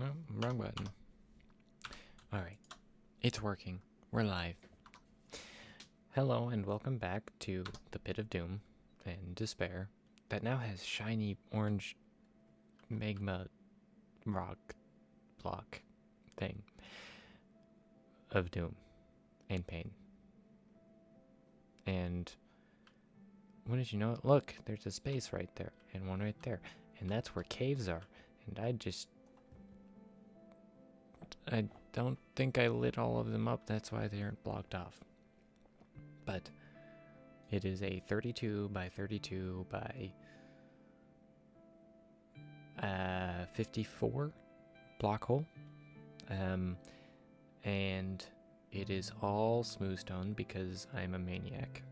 Oh, wrong button. Alright, it's working. We're live. Hello and welcome back to the Pit of Doom and Despair that now has shiny orange magma rock block thing of doom and pain. And when did you know it? Look, there's a space right there and one right there. And that's where caves are. And I don't think I lit all of them up. That's why they aren't blocked off. But it is a 32 by 32 by 54 block hole. And it is all smooth stone because I'm a maniac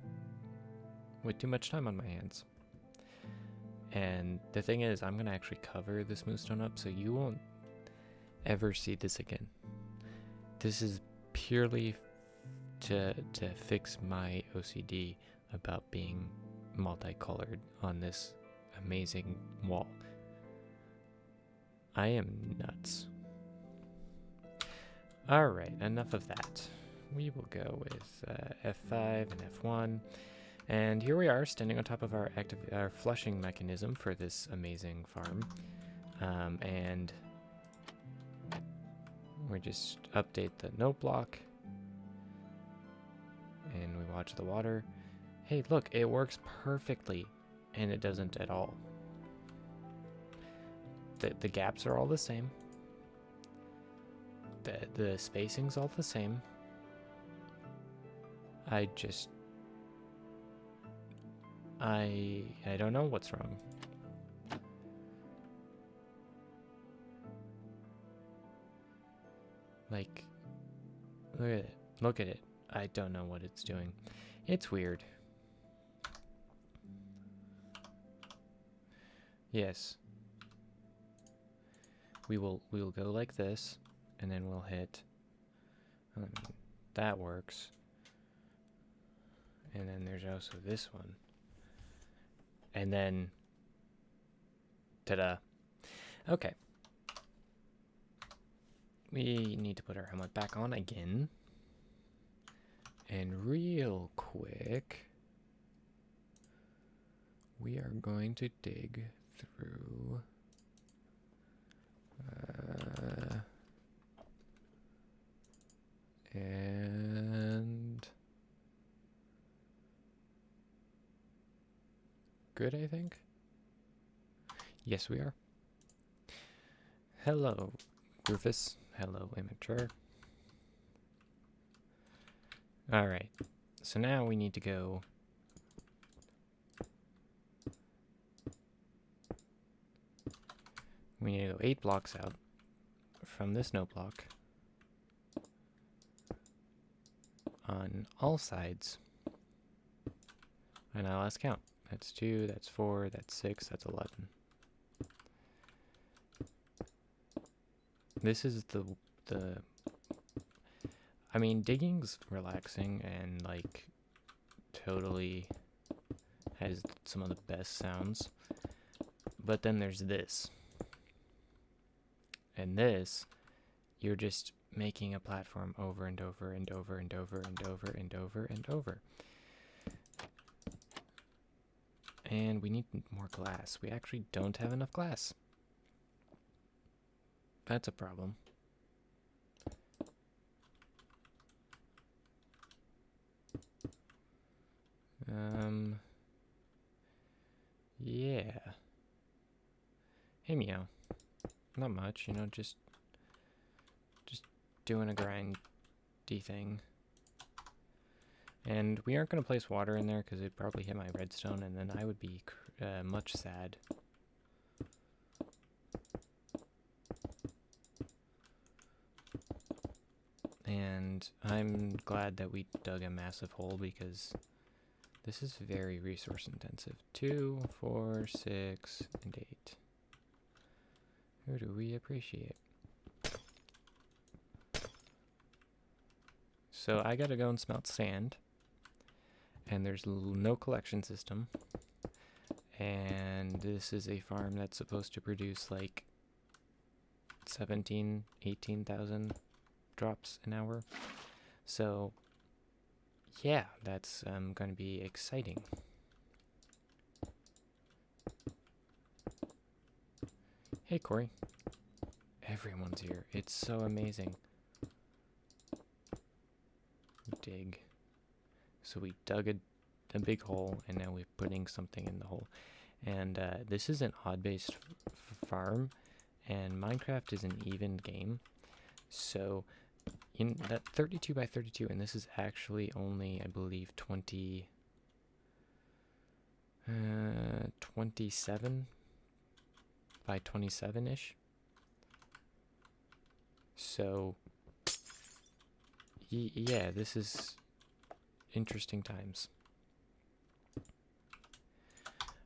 with too much time on my hands. And the thing is, I'm going to actually cover the smooth stone up so you won't ever see this again. This is purely to fix my OCD about being multicolored on this amazing wall. I am nuts. Alright, enough of that. We will go with F5 and F1. And here we are, standing on top of our flushing mechanism for this amazing farm. And we just update the note block. And we watch the water. Hey, look, it works perfectly. And it doesn't at all. The gaps are all the same. The spacing's all the same. I don't know what's wrong. Like, look at it. Look at it. I don't know what it's doing. It's weird. Yes. We'll go like this, and then we'll hit. That works. And then there's also this one. And then, ta-da. Okay. We need to put our helmet back on again. And real quick, we are going to dig through and good, I think. Yes, we are. Hello, Rufus. Hello, Immature. Alright, so now we need to go we need to go 8 blocks out from this note block on all sides. And now let's count. That's 2, that's 4, that's 6, that's 11. This is the I mean, digging's relaxing and, like, totally has some of the best sounds. But then there's this. And this, you're just making a platform over and over and over and over and over and over and over. And we need more glass. We actually don't have enough glass. That's a problem. Yeah. Hey, Meow. Not much, you know, just doing a grindy thing. And we aren't going to place water in there because it'd probably hit my redstone, and then I would be much sad. And I'm glad that we dug a massive hole because this is very resource intensive. 2, 4, 6, and 8. Who do we appreciate? So I gotta go and smelt sand. And there's no collection system. And this is a farm that's supposed to produce like 17, 18,000 drops an hour. So yeah, that's going to be exciting. Hey, Corey. Everyone's here. It's so amazing. Dig. So we dug a big hole, and now we're putting something in the hole. And this is an odd-based farm, and Minecraft is an even game. So in that 32 by 32, and this is actually only, I believe, 27 by 27-ish. So yeah, this is interesting times.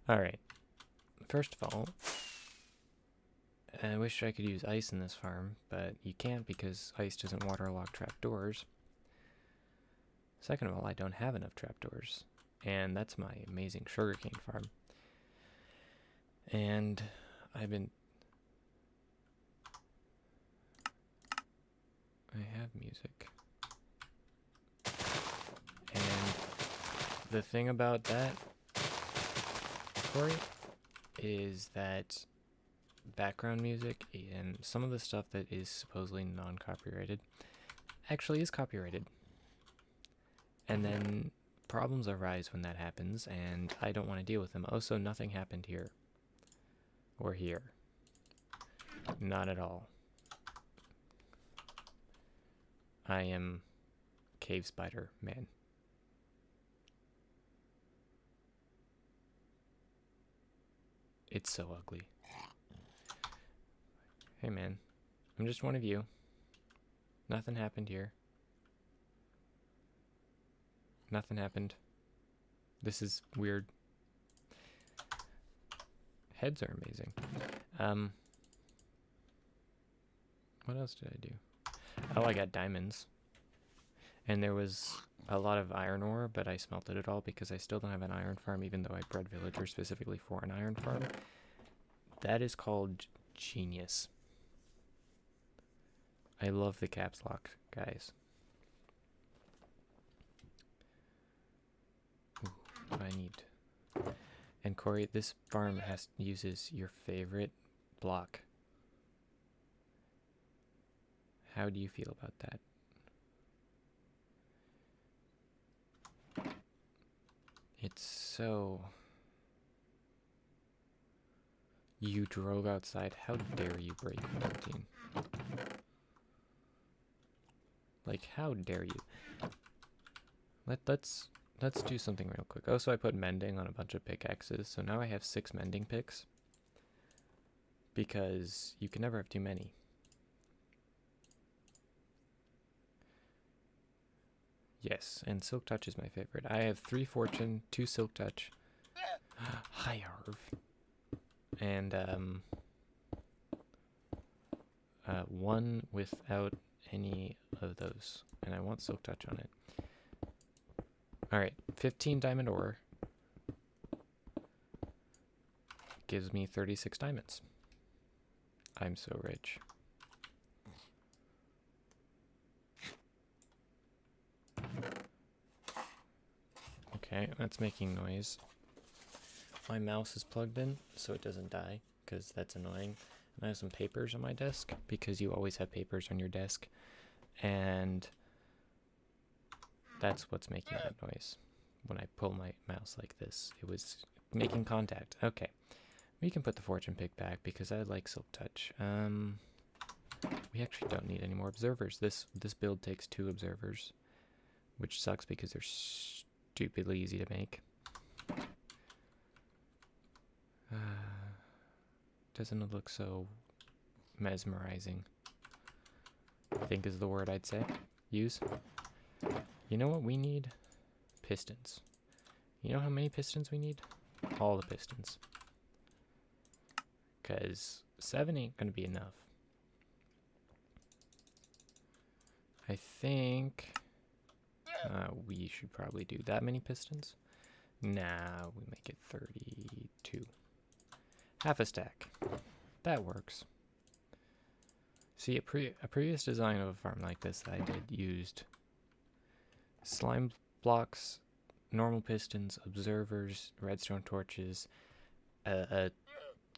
All right. First of all, I wish I could use ice in this farm, but you can't because ice doesn't waterlog trapdoors. Second of all, I don't have enough trapdoors, and that's my amazing sugarcane farm. And I have music. And the thing about that, Corey, is that background music and some of the stuff that is supposedly non-copyrighted actually is copyrighted. And then problems arise when that happens, and I don't want to deal with them. Oh, so nothing happened here. Or here. Not at all. I am Cave Spider Man. It's so ugly. Hey man, I'm just one of you. Nothing happened here. Nothing happened. This is weird. Heads are amazing. What else did I do? Oh, I got diamonds. And there was a lot of iron ore, but I smelted it all because I still don't have an iron farm, even though I bred villagers specifically for an iron farm. That is called genius. I love the caps lock, guys. Ooh, what do I need? And Corey, this farm uses your favorite block. How do you feel about that? It's so... You drove outside. How dare you break quarantine? Like, how dare you? Let's do something real quick. Oh, so I put mending on a bunch of pickaxes. So now I have 6 mending picks. Because you can never have too many. Yes, and Silk Touch is my favorite. I have 3 Fortune, 2 Silk Touch. Hi, Harv. And 1 without any of those. And I want Silk Touch on it. Alright, 15 diamond ore gives me 36 diamonds. I'm so rich. Okay, that's making noise. My mouse is plugged in, so it doesn't die, because that's annoying. And I have some papers on my desk, because you always have papers on your desk. And that's what's making that noise. When I pull my mouse like this, it was making contact. Okay, we can put the fortune pick back, because I like Silk Touch. We actually don't need any more observers. This build takes 2 observers, which sucks because they're stupidly easy to make. Doesn't it look so mesmerizing? I think is the word I'd say. Use. You know what we need? Pistons. You know how many pistons we need? All the pistons. Because 7 ain't going to be enough. I think we should probably do that many pistons. Nah, we make it 32. Half a stack. That works. See, a previous design of a farm like this that I did used slime blocks, normal pistons, observers, redstone torches, a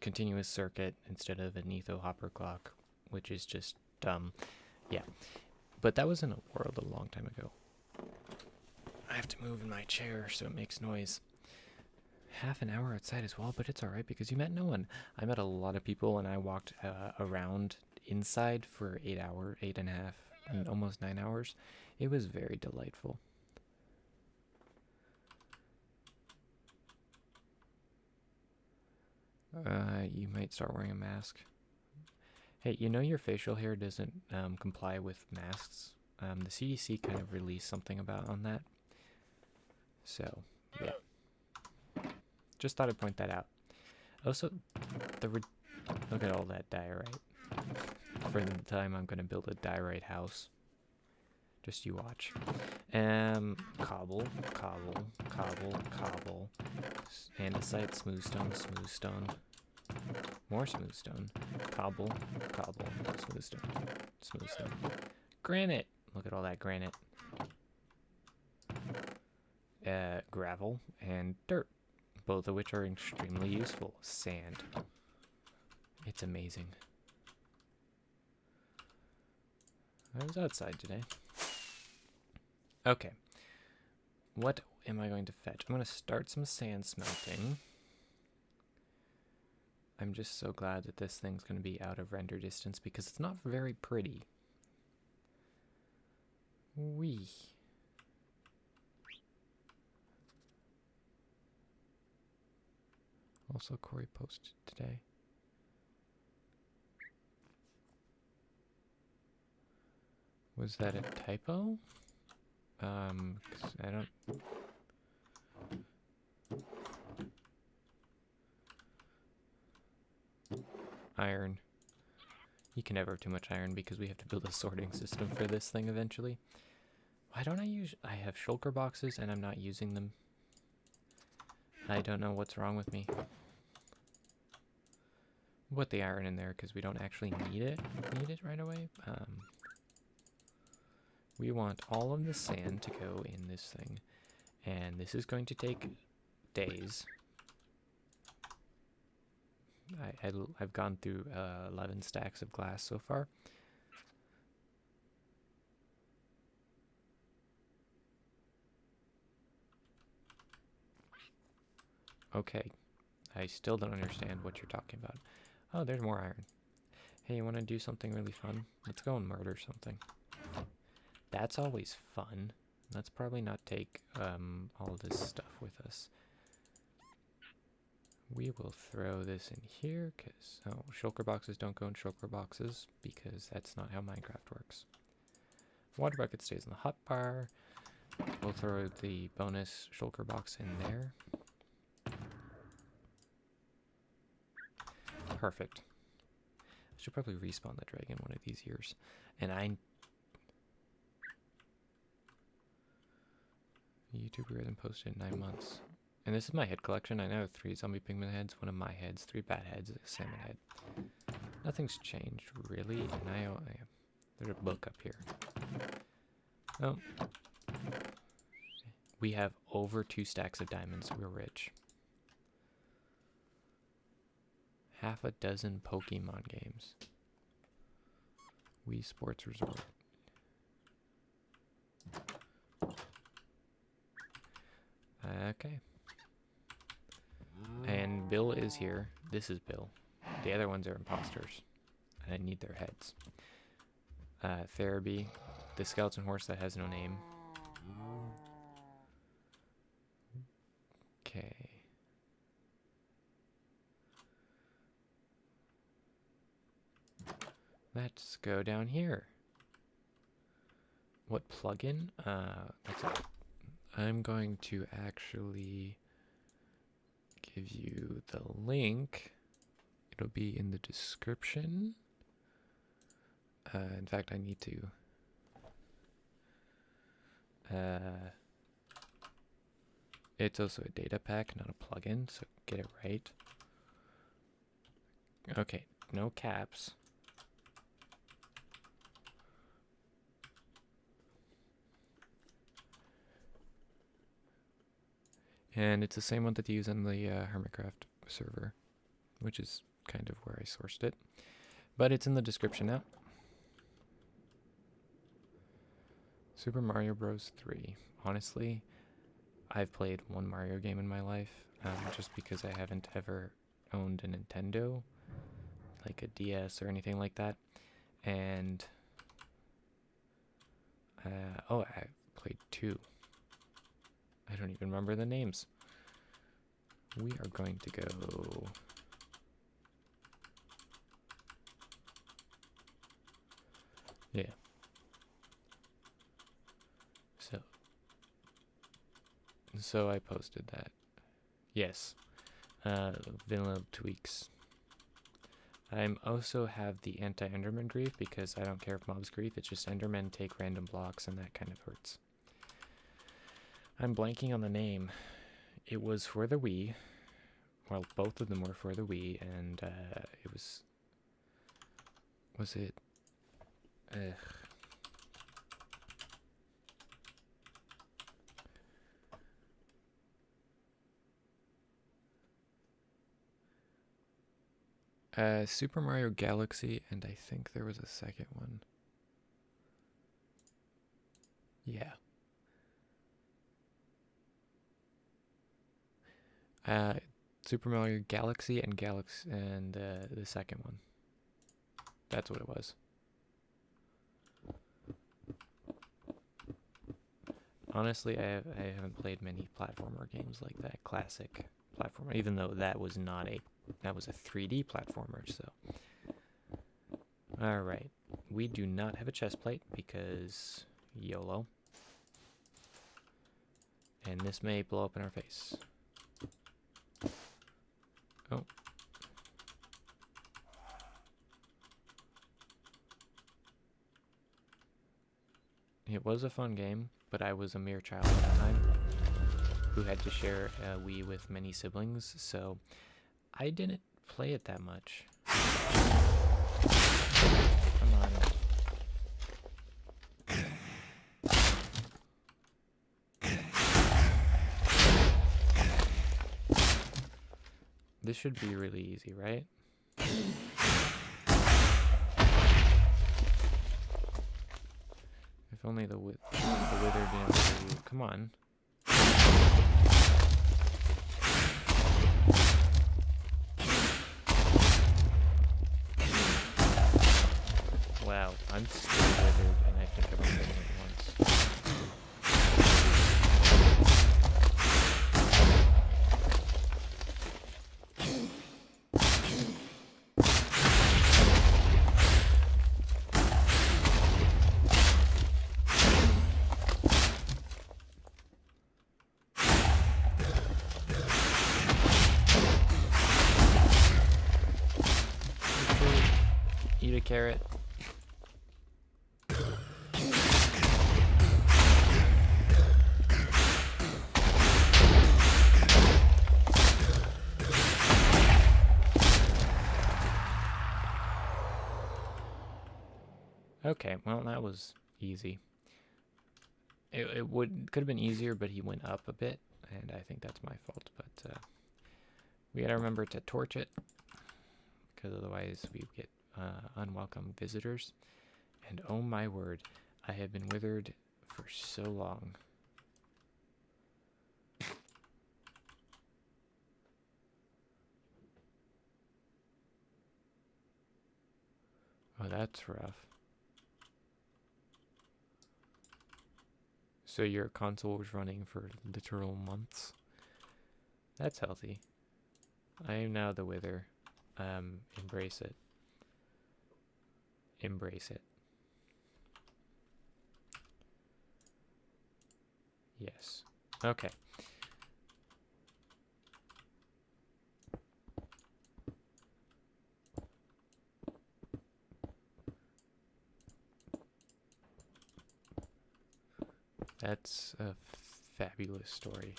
continuous circuit instead of an etho hopper clock, which is just dumb. Yeah, but that was in a world a long time ago. I have to move in my chair so it makes noise. Half an hour outside as well, but it's alright because you met no one. I met a lot of people and I walked around inside for 8.5, and almost 9 hours. It was very delightful. You might start wearing a mask. Hey, you know your facial hair doesn't comply with masks? The CDC kind of released something about on that. So, yeah. Just thought I'd point that out. Also, look at all that diorite. For the time I'm going to build a diorite house. Just you watch. Cobble, cobble, cobble, cobble. Andesite, smooth stone, smooth stone. More smooth stone. Cobble, cobble, smooth stone, smooth stone. Granite! Look at all that granite. Gravel and dirt, both of which are extremely useful. Sand. It's amazing. I was outside today. Okay. What am I going to fetch? I'm going to start some sand smelting. I'm just so glad that this thing's going to be out of render distance because it's not very pretty. Wee. Also, Corey posted today. Was that a typo? 'Cause I don't... Iron. You can never have too much iron because we have to build a sorting system for this thing eventually. Why don't I use... I have shulker boxes and I'm not using them. I don't know what's wrong with me. Put the iron in there because we don't actually need it right away. We want all of the sand to go in this thing, and this is going to take days. I've gone through 11 stacks of glass so far. Okay, I still don't understand what you're talking about. Oh, there's more iron. Hey, you want to do something really fun? Let's go and murder something. That's always fun. Let's probably not take all this stuff with us. We will throw this in here because shulker boxes don't go in shulker boxes because that's not how Minecraft works. Water bucket stays in the hotbar. We'll throw the bonus shulker box in there. Perfect. I should probably respawn the dragon one of these years. And YouTuber hasn't posted in 9 months. And this is my head collection. I know 3 zombie pigman heads, 1 of my heads, 3 bat heads, a salmon head. Nothing's changed really, and there's a book up here. Oh. We have over 2 stacks of diamonds. We're rich. Half a dozen Pokemon games. Wii Sports Resort. Okay. And Bill is here. This is Bill. The other ones are imposters. And I need their heads. Therapy. The skeleton horse that has no name. Okay. Let's go down here. What plugin? I'm going to actually give you the link. It'll be in the description. In fact, I need to. It's also a data pack, not a plugin, so get it right. Okay, no caps. And it's the same one that they use on the Hermitcraft server, which is kind of where I sourced it. But it's in the description now. Super Mario Bros. 3. Honestly, I've played one Mario game in my life, just because I haven't ever owned a Nintendo, like a DS or anything like that. And, oh, I played 2. I don't even remember the names. We are going to go... Yeah. So I posted that. Yes. Vanilla Tweaks. I also have the anti-Enderman grief because I don't care if mobs grief. It's just Endermen take random blocks and that kind of hurts. I'm blanking on the name. It was for the Wii. Well, both of them were for the Wii, and it was... Was it... Super Mario Galaxy, and I think there was a second one. Yeah. Super Mario Galaxy and the second one. That's what it was. Honestly, I haven't played many platformer games like that. Classic platformer, even though that was a 3D platformer. So, all right, we do not have a chest plate because YOLO, and this may blow up in our face. Oh. It was a fun game, but I was a mere child at the time who had to share a Wii with many siblings, so I didn't play it that much. Come on. This should be really easy, right? If only the wither didn't do... Come on. Wow, I'm still withered, and I think I've only done it once. Eat a carrot. Okay, well that was easy. It could have been easier, but he went up a bit, and I think that's my fault. But we gotta remember to torch it, because otherwise we get unwelcome visitors. And oh my word, I have been withered for so long. Oh, that's rough. So your console was running for literal months? That's healthy. I am now the wither. Embrace it. Embrace it. Yes. Okay. That's a fabulous story.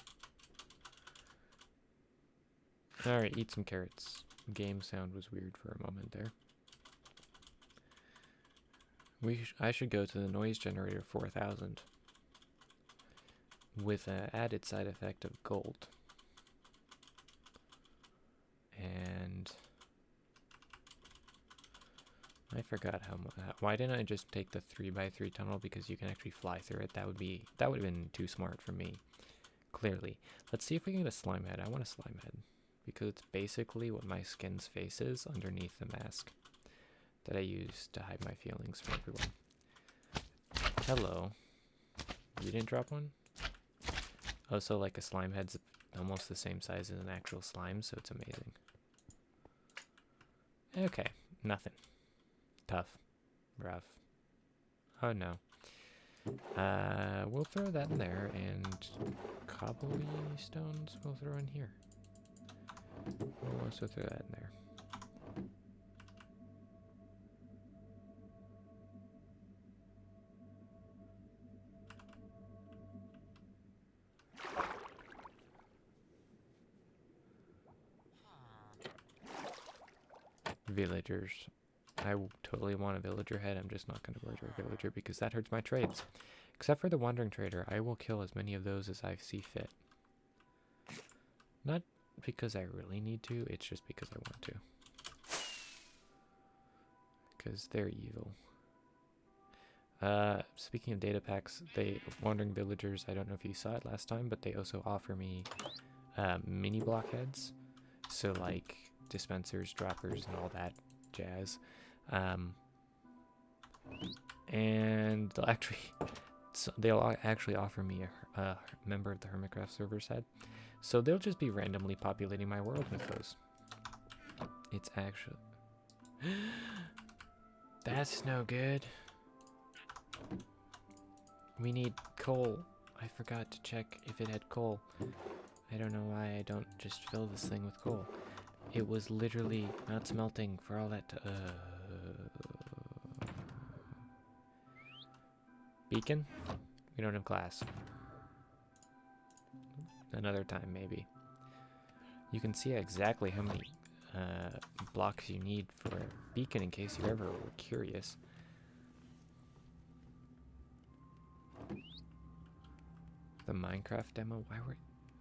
Alright, eat some carrots. Game sound was weird for a moment there. I should go to the noise generator 4000 with an added side effect of gold. And I forgot how much. Why didn't I just take the 3x3 tunnel? Because you can actually fly through it. That would have been too smart for me. Clearly. Let's see if we can get a slime head. I want a slime head. Because it's basically what my skin's face is underneath the mask that I use to hide my feelings from everyone. Hello. You didn't drop one? Also, like a slime head's almost the same size as an actual slime, so it's amazing. Okay, nothing. Tough. Rough. Oh no. We'll throw that in there, and cobblestones we'll throw in here. We'll also throw that in there. Villagers. I totally want a villager head. I'm just not going to murder a villager because that hurts my trades. Except for the wandering trader, I will kill as many of those as I see fit. Not because I really need to, it's just because I want to. Because they're evil. Speaking of data packs, wandering villagers, I don't know if you saw it last time, but they also offer me mini blockheads. So like dispensers, droppers, and all that jazz. And they'll actually offer me a member of the Hermitcraft server's head. So they'll just be randomly populating my world with those. It's actually... That's no good. We need coal. I forgot to check if it had coal. I don't know why I don't just fill this thing with coal. It was literally not smelting for all that beacon? We don't have glass. Another time, maybe. You can see exactly how many blocks you need for a beacon in case you ever were curious. The Minecraft demo?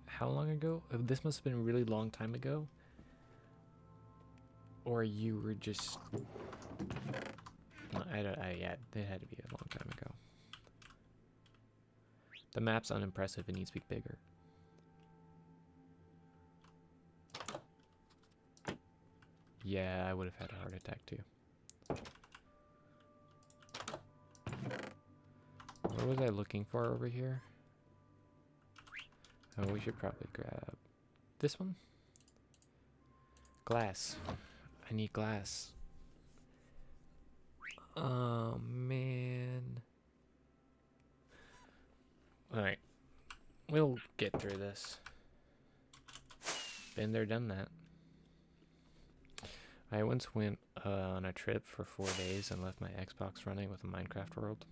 How long ago? This must have been a really long time ago. Or you were just... yeah, it had to be a long time ago. The map's unimpressive. It needs to be bigger. Yeah, I would have had a heart attack too. What was I looking for over here? Oh, we should probably grab this one. Glass. I need glass. Oh, man. Alright. We'll get through this. Been there, done that. I once went on a trip for 4 days and left my Xbox running with a Minecraft world.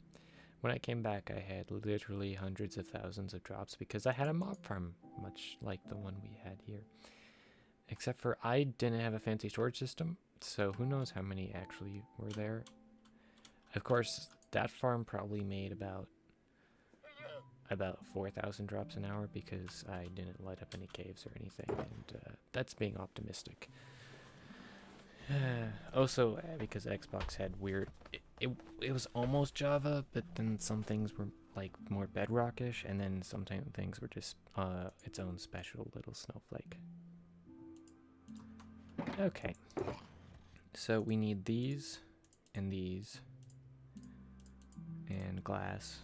When I came back, I had literally hundreds of thousands of drops because I had a mob farm, much like the one we had here. Except for I didn't have a fancy storage system, so who knows how many actually were there. Of course, that farm probably made about 4,000 drops an hour because I didn't light up any caves or anything, and that's being optimistic. Also, because Xbox had weird... It was almost Java, but then some things were like more bedrockish, and then sometimes things were just its own special little snowflake. Okay. So we need these, and glass,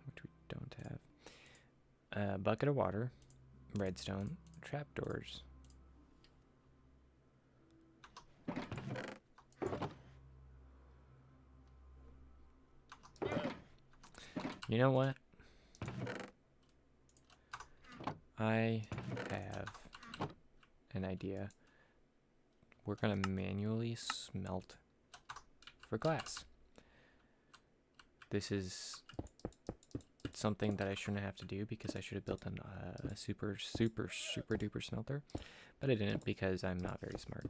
which we don't have. A bucket of water, redstone, trapdoors. You know what? I have an idea. We're gonna manually smelt for glass. This is something that I shouldn't have to do because I should have built a super duper smelter, but I didn't because I'm not very smart.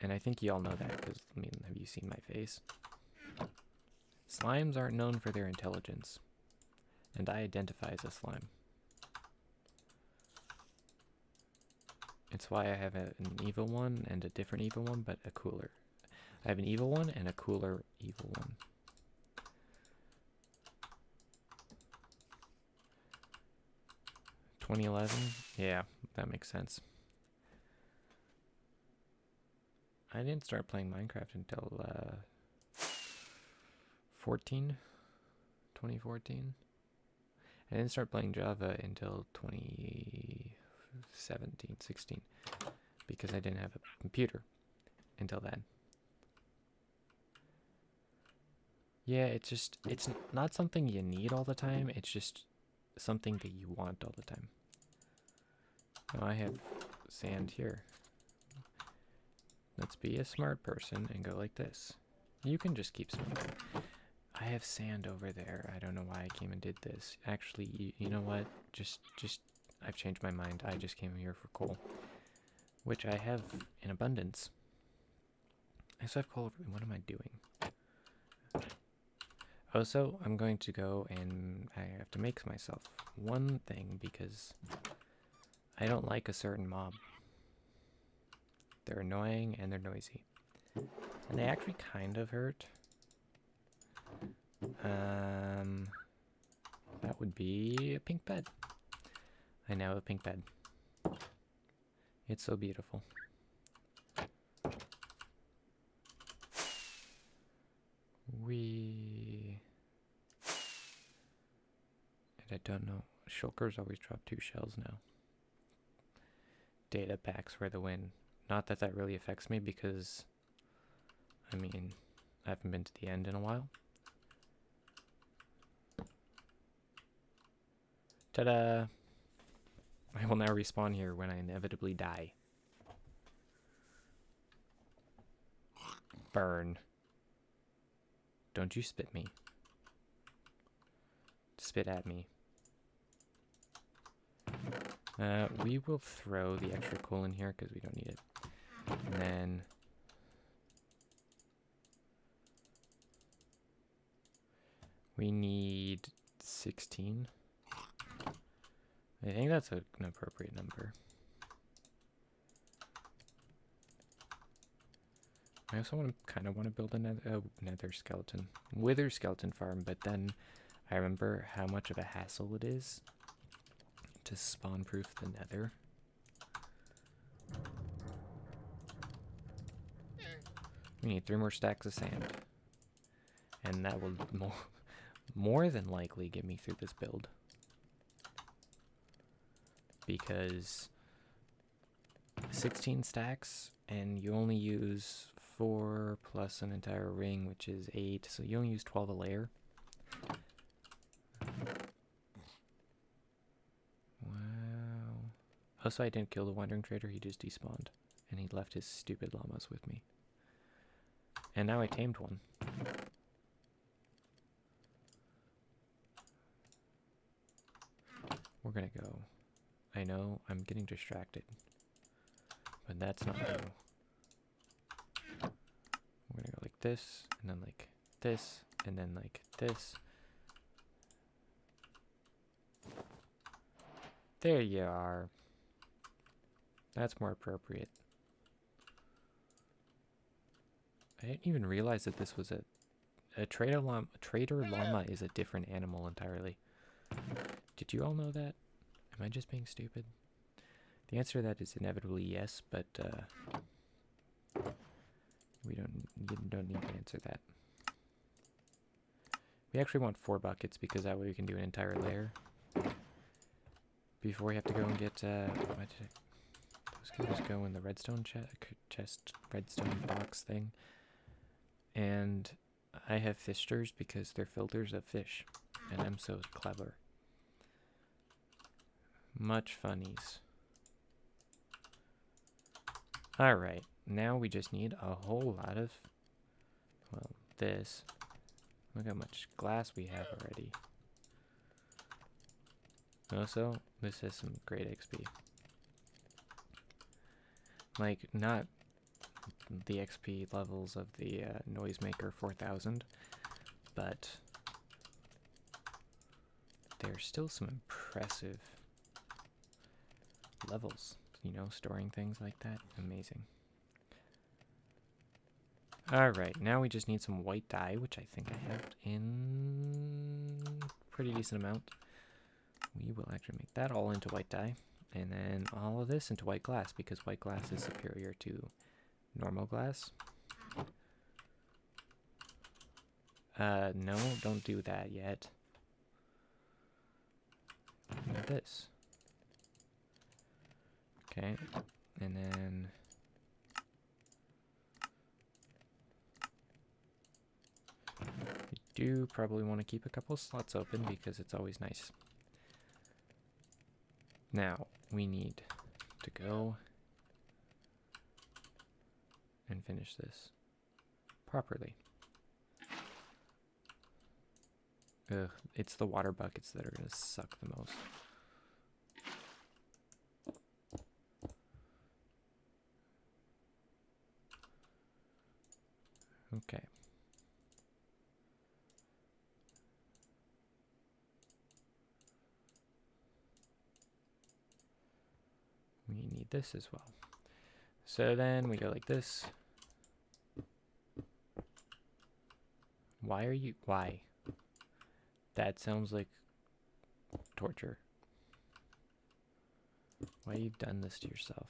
And I think you all know that because, I mean, have you seen my face? Slimes aren't known for their intelligence, and I identify as a slime. It's why I have an evil one and a different evil one, but a cooler. I have an evil one and a cooler evil one. $2011? Yeah, that makes sense. I didn't start playing Minecraft until 2014. I didn't start playing Java until 2017, 16, because I didn't have a computer until then. Yeah, it's not something you need all the time, it's just something that you want all the time. Now I have sand here. Let's be a smart person and go like this. You can just keep smoking. I have sand over there. I don't know why I came and did this. Actually, you know what? Just I've changed my mind. I just came here for coal, which I have in abundance. I still have coal over. What am I doing? Also, I'm going to go and I have to make myself one thing because I don't like a certain mob. They're annoying and they're noisy. And they actually kind of hurt. That would be a pink bed. I now have a pink bed. It's so beautiful. And I don't know. Shulkers always drop 2 shells now. Data packs for the win. Not that that really affects me because, I mean, I haven't been to the end in a while. Ta-da! I will now respawn here when I inevitably die. Burn. Don't you spit me. Spit at me. We will throw the extra coal in here because we don't need it. And then we need 16. I think that's an appropriate number. I also kind of want to build a nether skeleton, wither skeleton farm, but then I remember how much of a hassle it is to spawn proof the nether. We need 3 more stacks of sand, and that will more than likely get me through this build, because 16 stacks and you only use 4 plus an entire ring, which is 8, so you only use 12 a layer. Wow. Also, I didn't kill the wandering trader, he just despawned, and he left his stupid llamas with me. And now I tamed one. We're gonna go. I know I'm getting distracted, but that's not new. We're gonna go like this, and then like this, and then like this. There you are. That's more appropriate. I didn't even realize that this was a trader llama. Trader llama is a different animal entirely. Did you all know that? Am I just being stupid? The answer to that is inevitably yes, but you don't need to answer that. We actually want 4 buckets because that way we can do an entire layer before we have to go and get those guys go in the redstone chest redstone box thing. And I have fishers because they're filters of fish, and I'm so clever. Much funnies. Alright, now we just need a whole lot of, well, this. Look how much glass we have already. Also, this has some great XP. Like, not the XP levels of the Noisemaker 4000, but there's still some impressive levels. you know, storing things like that. Amazing. Alright, now we just need some white dye, which I think I have in pretty decent amount. We will actually make that all into white dye, and then all of this into white glass, because white glass is superior to normal glass. No, don't do that yet. Like this. Okay, and then we do probably want to keep a couple slots open because it's always nice. Now, we need to go and finish this properly. Ugh, it's the water buckets that are going to suck the most. Okay. We need this as well. So then we go like this. Why? That sounds like torture. Why you've done this to yourself?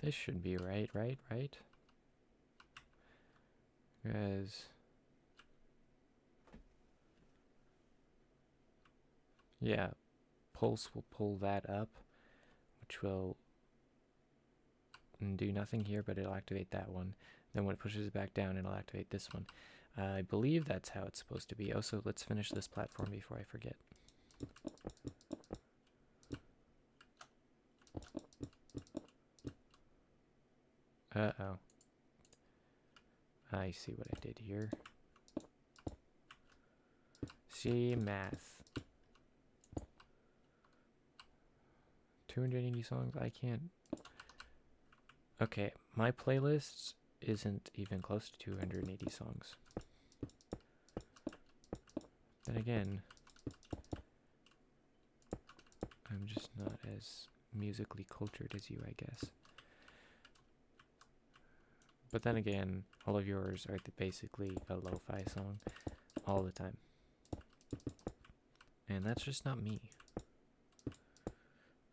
This should be right? Because yeah, pulse will pull that up, which will do nothing here, but it'll activate that one. Then when it pushes it back down, it'll activate this one. I believe that's how it's supposed to be. Also, let's finish this platform before I forget. Uh-oh. I see what I did here. See, math. 280 songs? I can't. Okay, my playlist isn't even close to 280 songs. Then again, I'm just not as musically cultured as you, I guess. But then again, all of yours are basically a lo-fi song all the time. And that's just not me.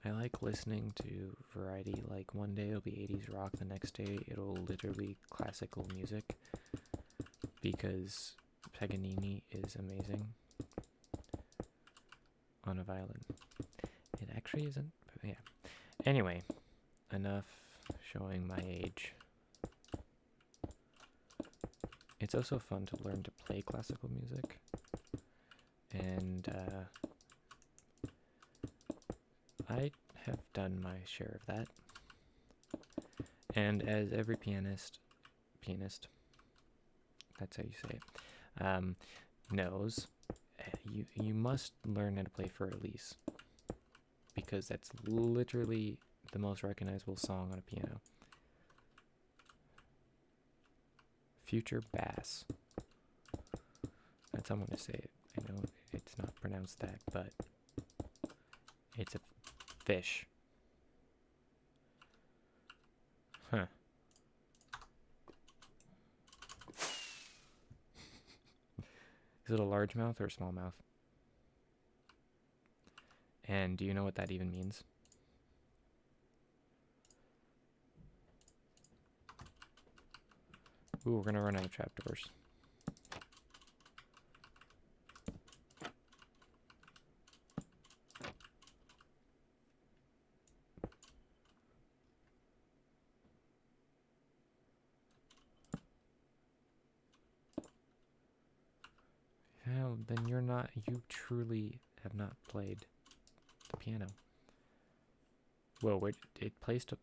I like listening to variety. Like one day it'll be 80s rock, the next day it'll literally classical music, because Paganini is amazing on a violin. It actually isn't, but yeah. Anyway, enough showing my age. It's also fun to learn to play classical music, and I have done my share of that. And as every pianist, that's how you say it, knows, you must learn how to play Für Elise, because that's literally the most recognizable song on a piano. Future bass. That's how I'm going to say it. I know it's not pronounced that, but it's a fish. Huh. Is it a largemouth or a smallmouth? And do you know what that even means? Ooh, we're gonna run out of trapdoors. Yeah, then you truly have not played the piano. Whoa, it plays to...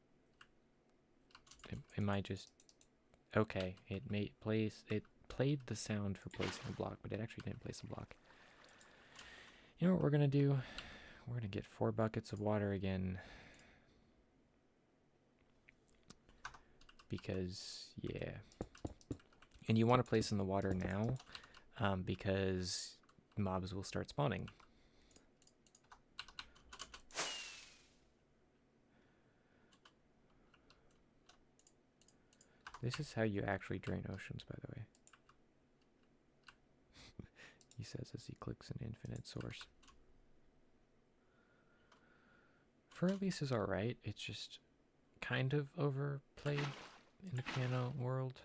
Am I just... Okay, it played the sound for placing a block, but it actually didn't place a block. You know what we're gonna do? We're gonna get 4 buckets of water again. because, yeah. And you want to place in the water now, because mobs will start spawning. This is how you actually drain oceans, by the way. He says as he clicks an infinite source. Fur-Elise is alright, it's just kind of overplayed in the piano world.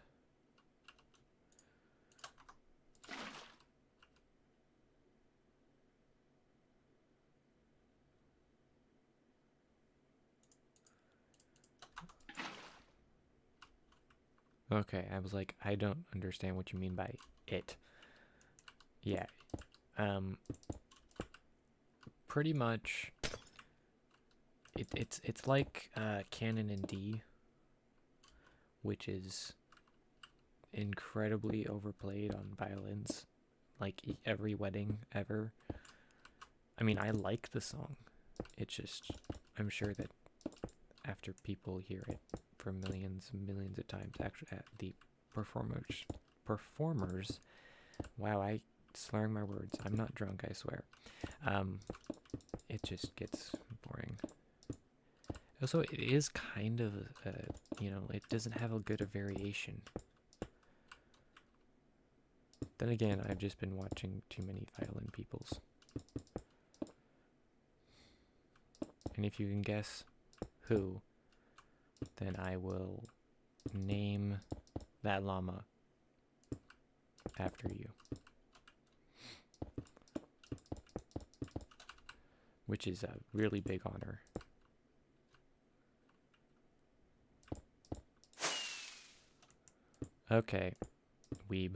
Okay, I was like, I don't understand what you mean by it. Yeah. Pretty much it's like Canon in D, which is incredibly overplayed on violins, like every wedding ever. I mean, I like the song. It's just, I'm sure that after people hear it for millions and millions of times, actually, the performers, wow, I slurring my words. I'm not drunk, I swear. It just gets boring. Also, it is kind of, it doesn't have a good variation. Then again, I've just been watching too many violin peoples. And if you can guess who, then I will name that llama after you. Which is a really big honor. Okay, weeb.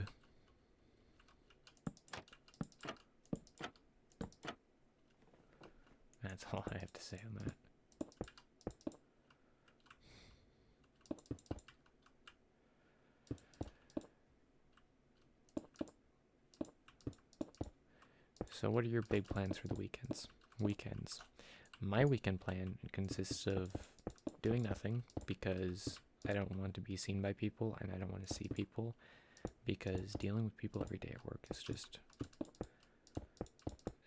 That's all I have to say on that. So what are your big plans for the weekends? My weekend plan consists of doing nothing because I don't want to be seen by people and I don't want to see people because dealing with people every day at work is just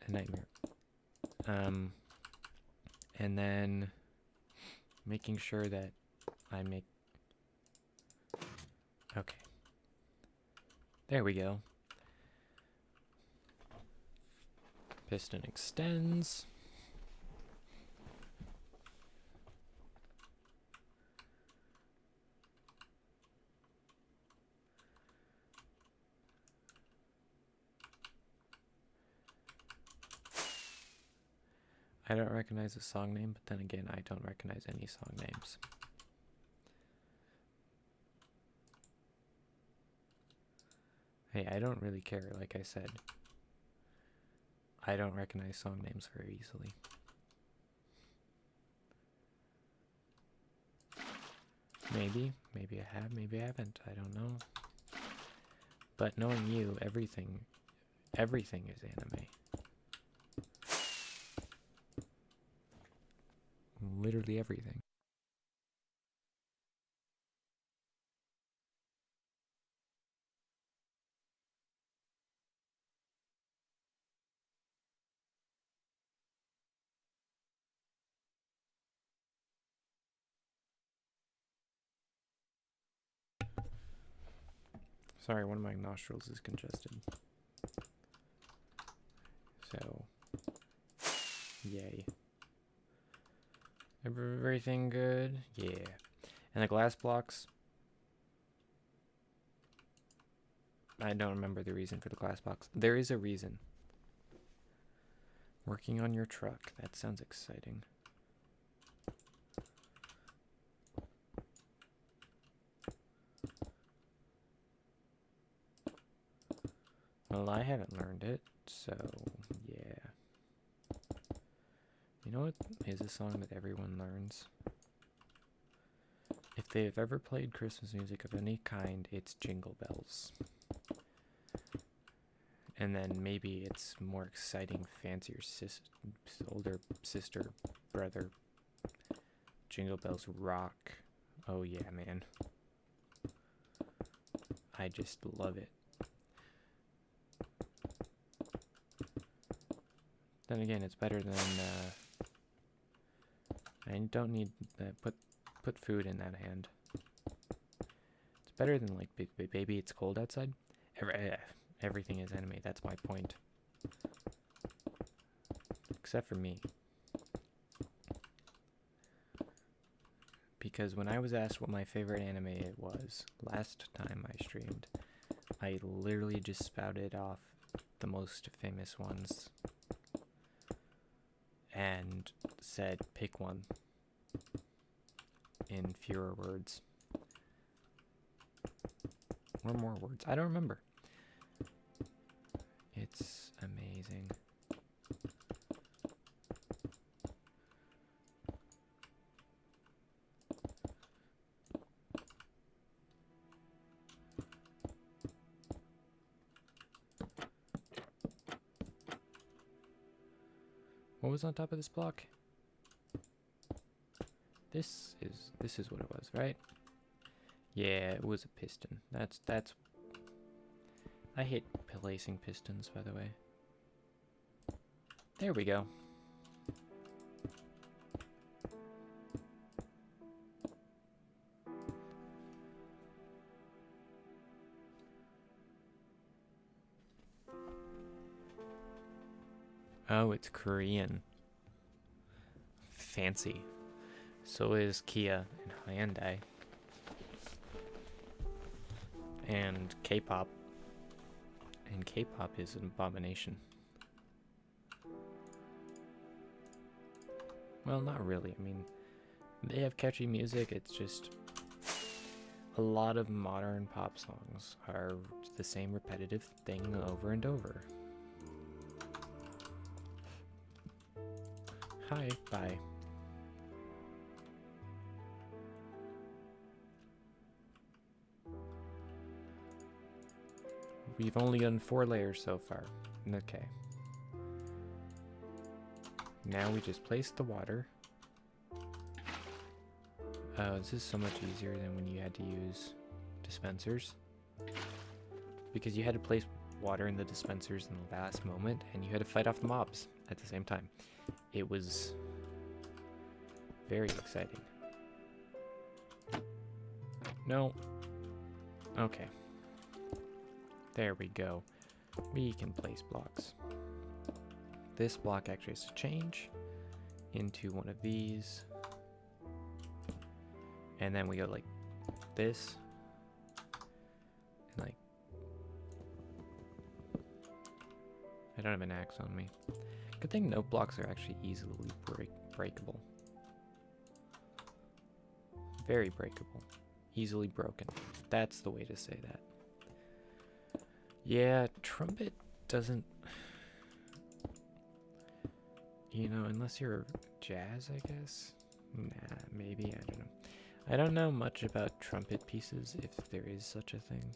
a nightmare. And then making sure that I make... Okay. There we go. Piston extends. I don't recognize the song name, but then again, I don't recognize any song names. Hey, I don't really care, like I said. I don't recognize song names very easily. Maybe I have, maybe I haven't, I don't know. But knowing you, everything is anime. Literally everything. Sorry, one of my nostrils is congested. So, yay. Everything good? Yeah. And the glass blocks? I don't remember the reason for the glass box. There is a reason. Working on your truck. That sounds exciting. Well, I haven't learned it, so yeah. You know what is a song that everyone learns? If they've ever played Christmas music of any kind, it's Jingle Bells. And then maybe it's more exciting, fancier older sister, brother. Jingle Bells rock. Oh yeah, man. I just love it. Then again, it's better than I don't need put food in that hand. It's better than like baby it's cold outside. Everything is anime, that's my point. Except for me. Because when I was asked what my favorite anime it was last time I streamed, I literally just spouted off the most famous ones and said pick one in fewer words. Or more words. I don't remember. It's amazing. What was on top of this block? This is what it was, right? Yeah, it was a piston. That's I hate placing pistons, by the way. There we go. Oh, it's Korean. Fancy. So is Kia and Hyundai. And K-pop. And K-pop is an abomination. Well, not really. I mean, they have catchy music. It's just a lot of modern pop songs are the same repetitive thing over and over. Hi, bye. We've only done 4 layers so far. Okay. Now we just place the water. Oh, this is so much easier than when you had to use dispensers. Because you had to place water in the dispensers in the last moment, and you had to fight off the mobs at the same time. It was very exciting. No. Okay. There we go. We can place blocks. This block actually has to change into one of these. And then we go like this. And like... I don't have an axe on me. Good thing no blocks are actually easily breakable. Very breakable. Easily broken. That's the way to say that. Yeah, trumpet doesn't... You know, unless you're jazz, I guess? Nah, maybe, I don't know. I don't know much about trumpet pieces, if there is such a thing.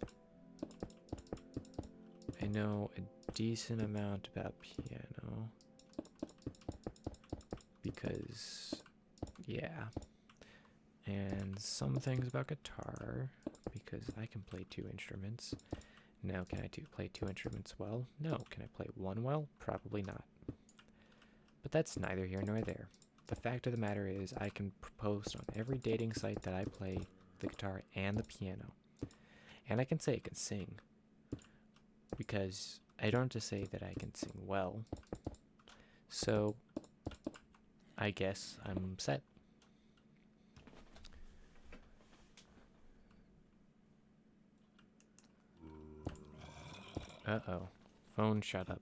I know a decent amount about piano. Because, yeah. And some things about guitar, because I can play 2 instruments. Now, can I play 2 instruments well? No. Can I play one well? Probably not. But that's neither here nor there. The fact of the matter is I can post on every dating site that I play the guitar and the piano. And I can say I can sing. Because I don't have to say that I can sing well. So, I guess I'm set. Uh-oh. Phone, shut up.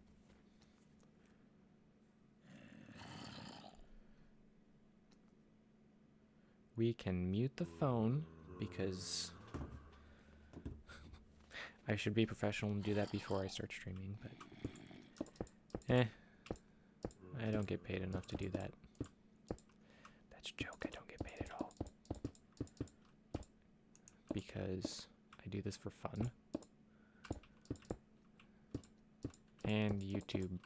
We can mute the phone because I should be professional and do that before I start streaming, but I don't get paid enough to do that. That's a joke. I don't get paid at all. Because I do this for fun. And YouTube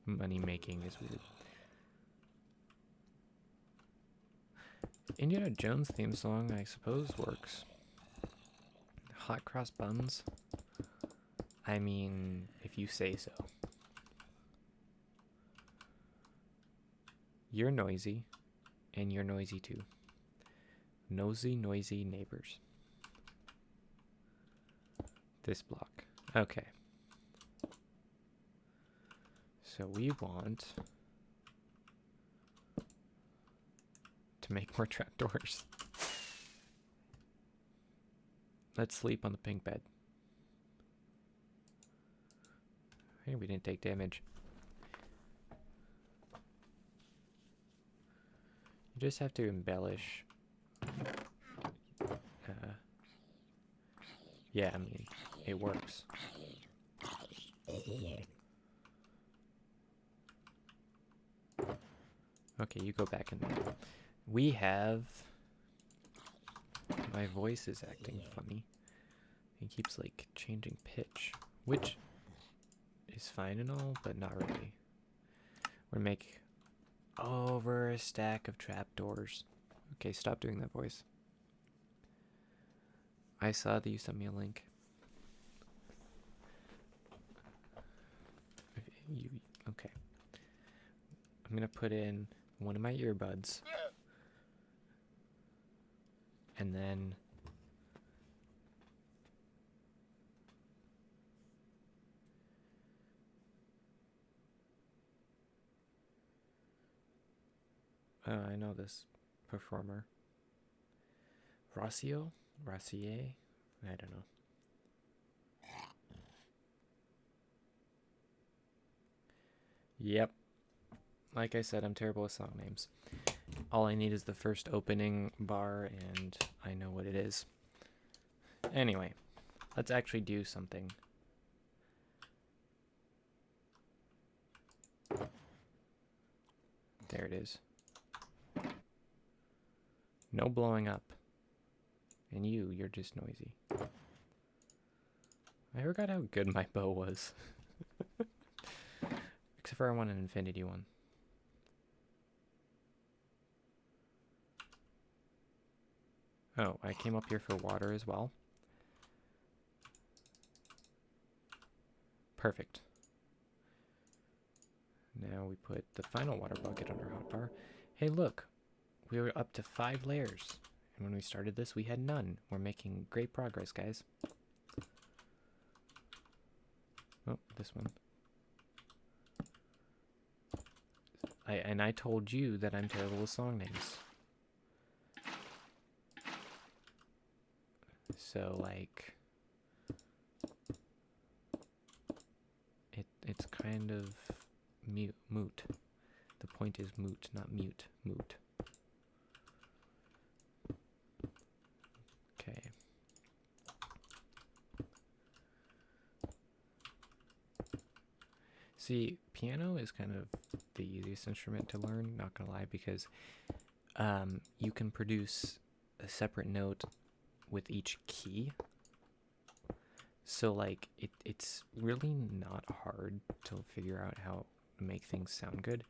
money making is weird. Indiana Jones theme song, I suppose, works. hot cross buns? I mean, if you say so. You're noisy, and you're noisy too. Nosy, noisy neighbors. This block. Okay. So we want to make more trapdoors. Let's sleep on the pink bed. Hey, we didn't take damage. You just have to embellish. Yeah, I mean, it works. Okay, you go back in there. We have... My voice is acting funny. It keeps, like, changing pitch, which is fine and all, but not really. We're gonna make over a stack of trapdoors. Okay, stop doing that voice. I saw that you sent me a link. Okay. I'm gonna put in one of my earbuds. And then... Oh, I know this performer. Rossio? Rossier? I don't know. Yep. Like I said, I'm terrible with song names. All I need is the first opening bar, and I know what it is. Anyway, let's actually do something. There it is. No blowing up. And you're just noisy. I forgot how good my bow was. Except for I want an infinity one. Oh, I came up here for water as well. Perfect. Now we put the final water bucket on our hotbar. Hey, look. We were up to 5 layers. And when we started this, we had none. We're making great progress, guys. Oh, this one. I told you that I'm terrible with song names. So, like... It's kind of moot. The point is moot, not mute. Moot. Okay. See, piano is kind of the easiest instrument to learn, not gonna lie, because you can produce a separate note with each key. So, like, it's really not hard to figure out how to make things sound good.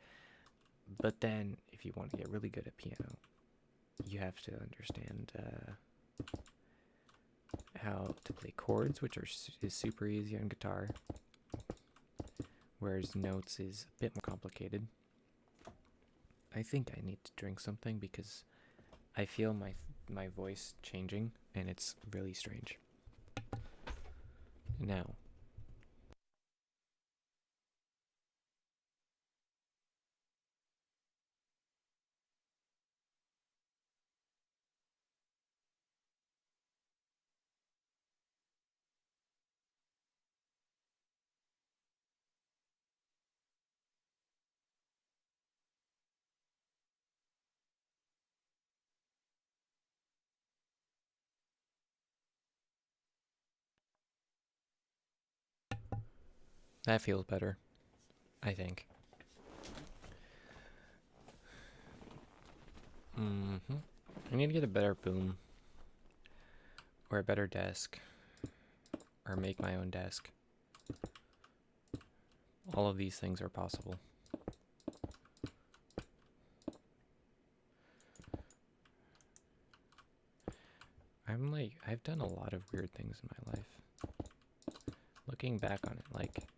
But then, if you want to get really good at piano, you have to understand how to play chords, which is super easy on guitar, whereas notes is a bit more complicated. I think I need to drink something because I feel my voice changing, and it's really strange. Now, that feels better, I think. I need to get a better boom, or a better desk, or make my own desk. All of these things are possible. I've done a lot of weird things in my life. Looking back on it, like,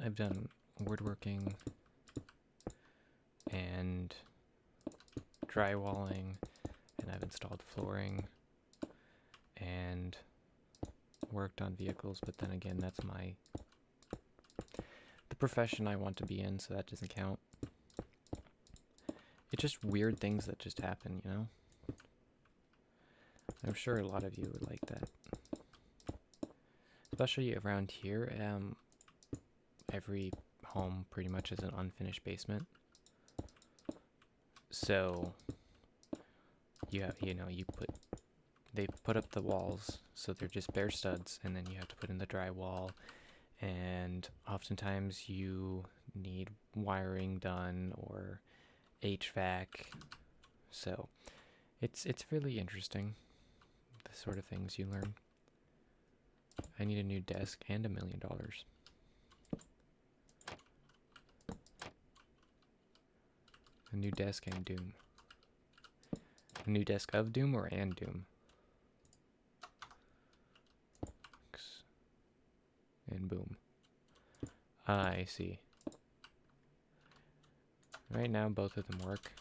I've done woodworking and drywalling, and I've installed flooring and worked on vehicles, but then again, that's the profession I want to be in, so that doesn't count. It's just weird things that just happen, you know? I'm sure a lot of you would like that. Especially around here, every home pretty much has an unfinished basement. So they put up the walls, so they're just bare studs, and then you have to put in the drywall, and oftentimes you need wiring done or HVAC. So it's really interesting, the sort of things you learn. I need a new desk and $1 million. A new desk and Doom. A new desk of Doom or and Doom? And boom. I see. Right now, both of them work.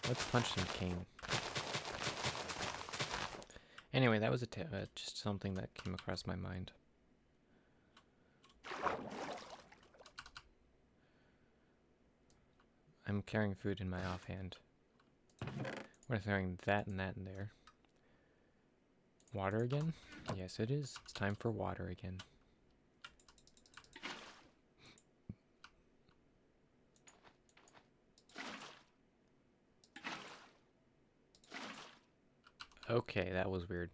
Let's punch some cane. Anyway, that was just something that came across my mind. I'm carrying food in my offhand. We're throwing that and that in there. Water again? Yes, it is. It's time for water again. Okay, that was weird.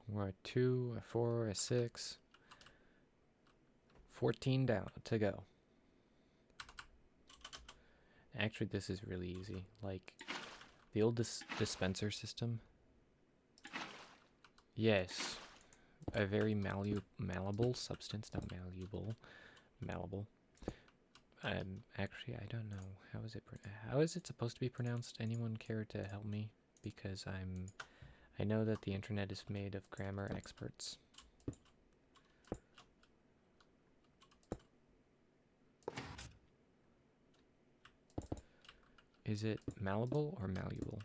We're at 2, a 4, a 6. 14 down to go. Actually, this is really easy. Like, the old dispenser system. Yes. A very malleable substance, not malleable. Malleable. Actually, I don't know. How is it supposed to be pronounced? Anyone care to help me? Because I know that the internet is made of grammar experts. Is it malleable or malleable?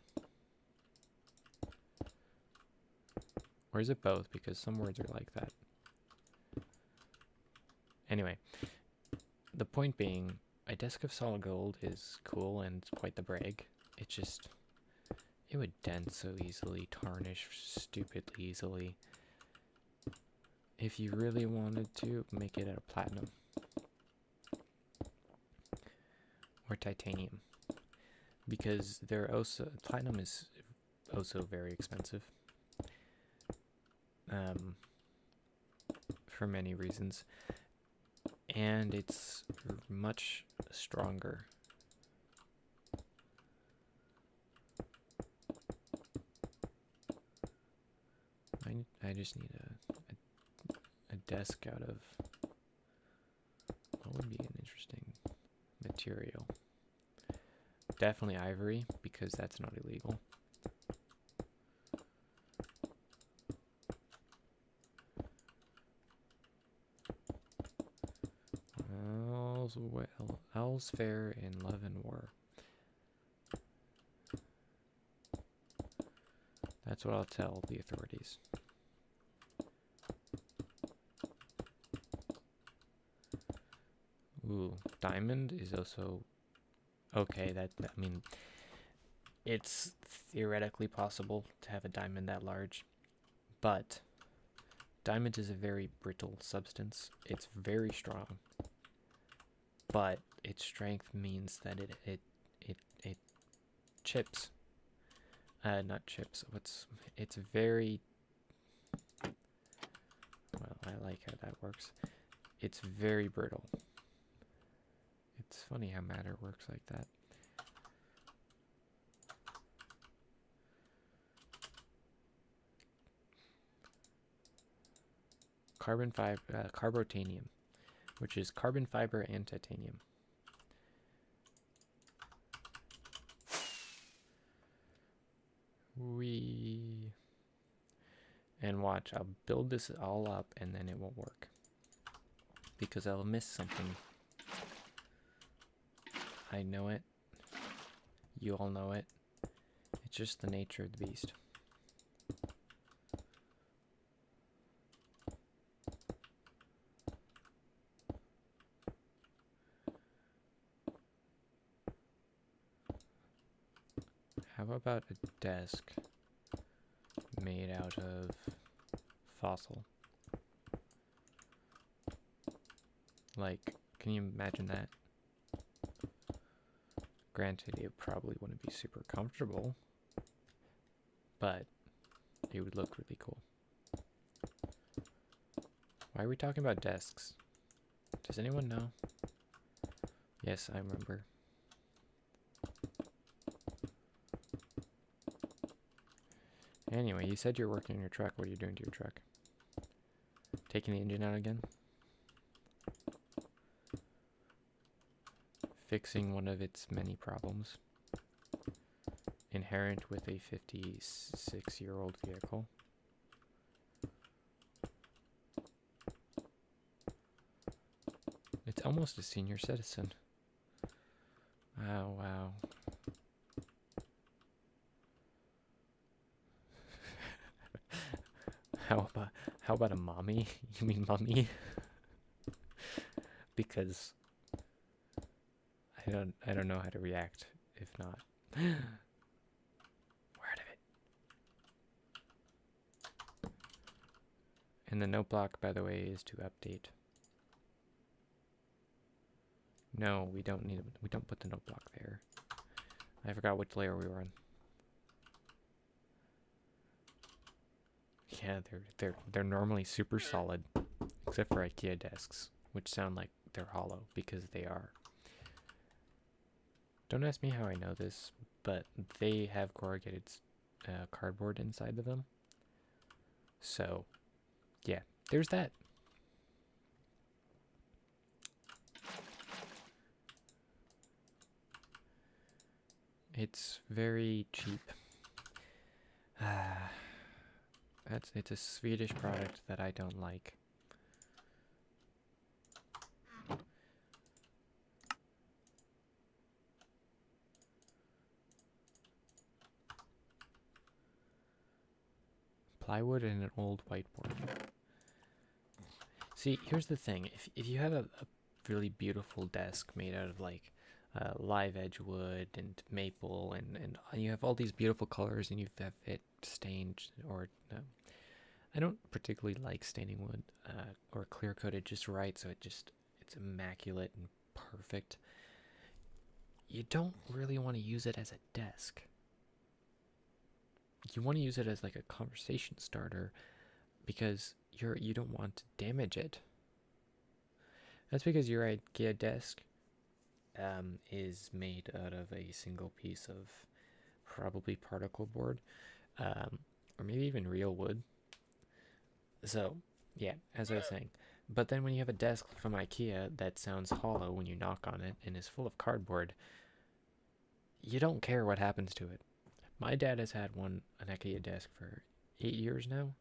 Or is it both? Because some words are like that. Anyway, the point being, a desk of solid gold is cool and it's quite the brag. It's just, it would dent so easily, tarnish stupidly easily. If you really wanted to, make it out of platinum. Or titanium. Because platinum is also very expensive. For many reasons. And it's much stronger. I just need a desk out of what would be an interesting material. Definitely ivory, because that's not illegal. All's fair in love and war. That's what I'll tell the authorities. Ooh, diamond is also okay. I mean, it's theoretically possible to have a diamond that large, but diamond is a very brittle substance. It's very strong, but its strength means that it chips. Not chips. It's very, well, I like how that works. It's very brittle. It's funny how matter works like that. Carbotanium, which is carbon fiber and titanium. And watch, I'll build this all up and then it won't work. Because I'll miss something. I know it. You all know it. It's just the nature of the beast. How about a desk made out of fossil? Like, can you imagine that? Granted, it probably wouldn't be super comfortable, but it would look really cool. Why are we talking about desks? Does anyone know? Yes, I remember. Anyway, you said you're working on your truck. What are you doing to your truck? Taking the engine out again? Fixing one of its many problems inherent with a 56-year-old vehicle. It's almost a senior citizen. Oh, wow. How about a mommy? You mean mummy? Because I don't know how to react if not. We're out of it. And the note block, by the way, is to update. No, we don't put the note block there. I forgot which layer we were on. Yeah, they're normally super solid, except for IKEA desks, which sound like they're hollow because they are. Don't ask me how I know this, but they have corrugated cardboard inside of them. So, yeah, there's that. It's very cheap. It's a Swedish product that I don't like. Plywood and an old whiteboard. See, here's the thing. If you have a really beautiful desk made out of like live edge wood and maple and you have all these beautiful colors and you have it stained or I don't particularly like staining wood or clear coated just right, so it's immaculate and perfect. You don't really want to use it as a desk. You want to use it as like a conversation starter because you don't want to damage it. That's because your IKEA desk is made out of a single piece of probably particle board, or maybe even real wood. So, yeah, as I was saying. But then when you have a desk from IKEA that sounds hollow when you knock on it and is full of cardboard, you don't care what happens to it. My dad has had an IKEA desk for 8 years now,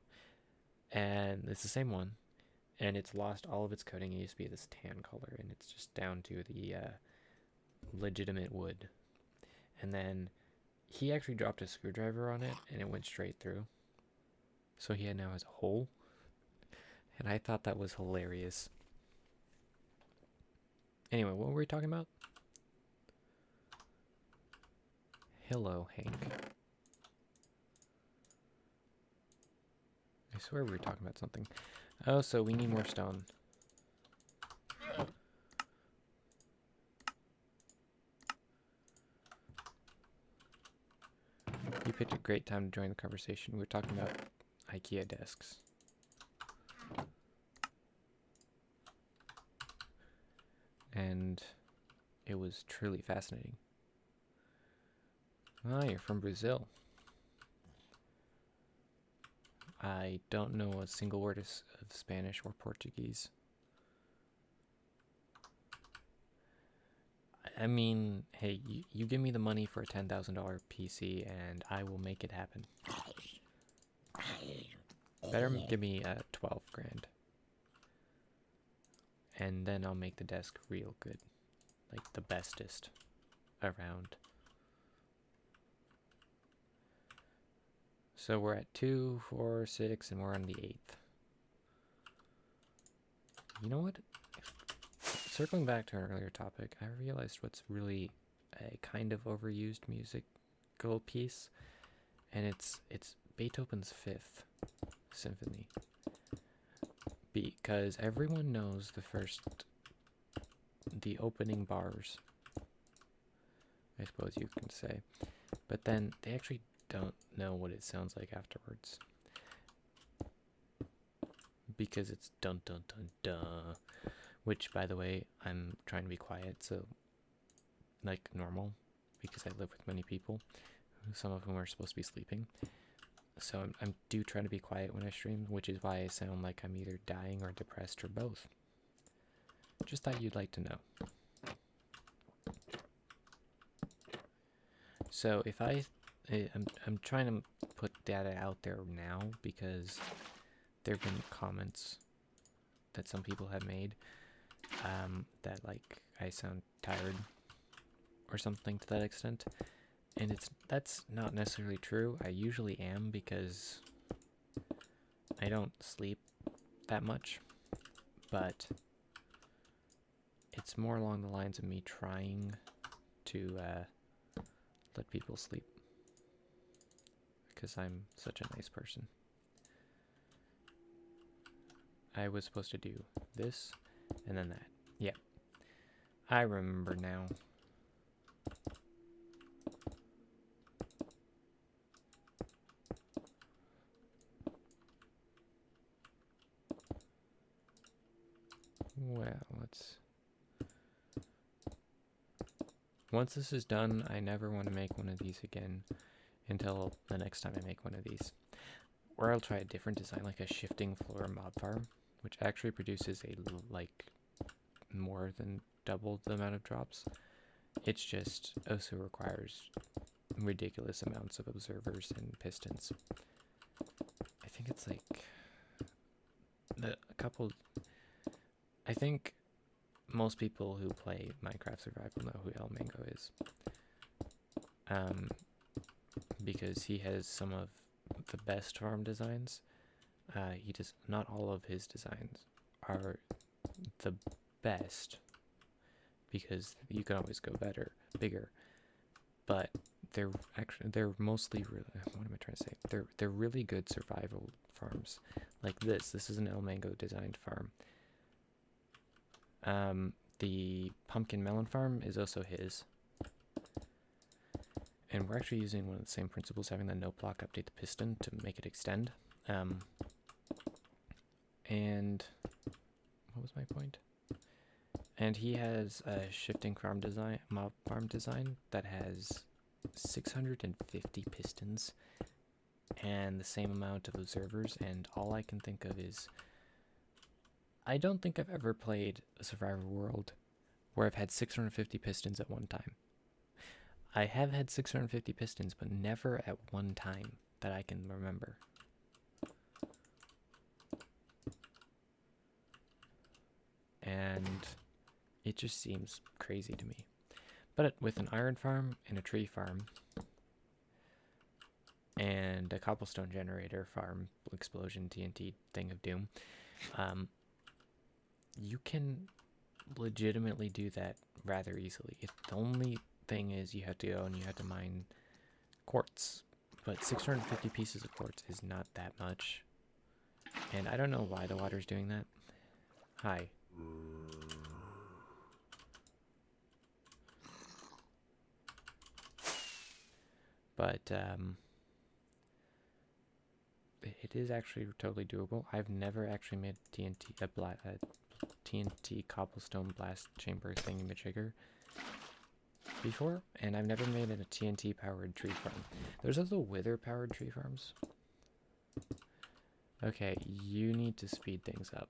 and it's the same one, and it's lost all of its coating. It used to be this tan color, and it's just down to the legitimate wood. And then he actually dropped a screwdriver on it, and it went straight through. So he now has a hole, and I thought that was hilarious. Anyway, what were we talking about? Hello, Hank. I swear we were talking about something. Oh, so we need more stone. You picked a great time to join the conversation. We were talking about IKEA desks. And it was truly fascinating. Ah, you're from Brazil. I don't know a single word of Spanish or Portuguese. I mean, hey, you give me the money for a $10,000 PC and I will make it happen. Better give me 12 grand. And then I'll make the desk real good. Like the bestest around. So we're at 2, 4, 6, and we're on the 8th. You know what? Circling back to an earlier topic, I realized what's really a kind of overused musical piece, and it's Beethoven's Fifth Symphony. Because everyone knows the opening bars, I suppose you can say, but then they actually don't know what it sounds like afterwards. Because it's dun dun dun dun. Which, by the way, I'm trying to be quiet, so, like normal, because I live with many people, some of whom are supposed to be sleeping. So I'm do trying to be quiet when I stream, which is why I sound like I'm either dying or depressed or both. Just thought you'd like to know. So if I'm trying to put data out there now because there have been comments that some people have made that like I sound tired or something to that extent, and that's not necessarily true. I usually am because I don't sleep that much, but it's more along the lines of me trying to let people sleep because I'm such a nice person. I was supposed to do this and then that. Yeah, I remember now. Well, once this is done, I never want to make one of these again until the next time I make one of these. Or I'll try a different design, like a shifting floor mob farm, which actually produces like more than double the amount of drops. It's just also requires ridiculous amounts of observers and pistons. I think it's like I think most people who play Minecraft Survival know who El Mango is. Because he has some of the best farm designs. Not all of his designs are the best, because you can always go bigger. But they're mostly really, what am I trying to say? They're really good survival farms. Like this. This is an El Mango designed farm. The pumpkin melon farm is also his. And we're actually using one of the same principles, having the note block update the piston to make it extend. And what was my point? And he has a shifting mob farm design that has 650 pistons and the same amount of observers, and all I can think of is I don't think I've ever played a Survivor World where I've had 650 pistons at one time. I have had 650 pistons, but never at one time that I can remember. And it just seems crazy to me. But with an iron farm and a tree farm and a cobblestone generator farm, explosion TNT thing of doom, you can legitimately do that rather easily. The only thing is you have to go and you have to mine quartz, but 650 pieces of quartz is not that much, and I don't know why the water's doing that. Hi. But it is actually totally doable. I've never actually made a TNT cobblestone blast chamber thingamajigger before, and I've never made a TNT powered tree farm. There's also wither powered tree farms. Okay, you need to speed things up.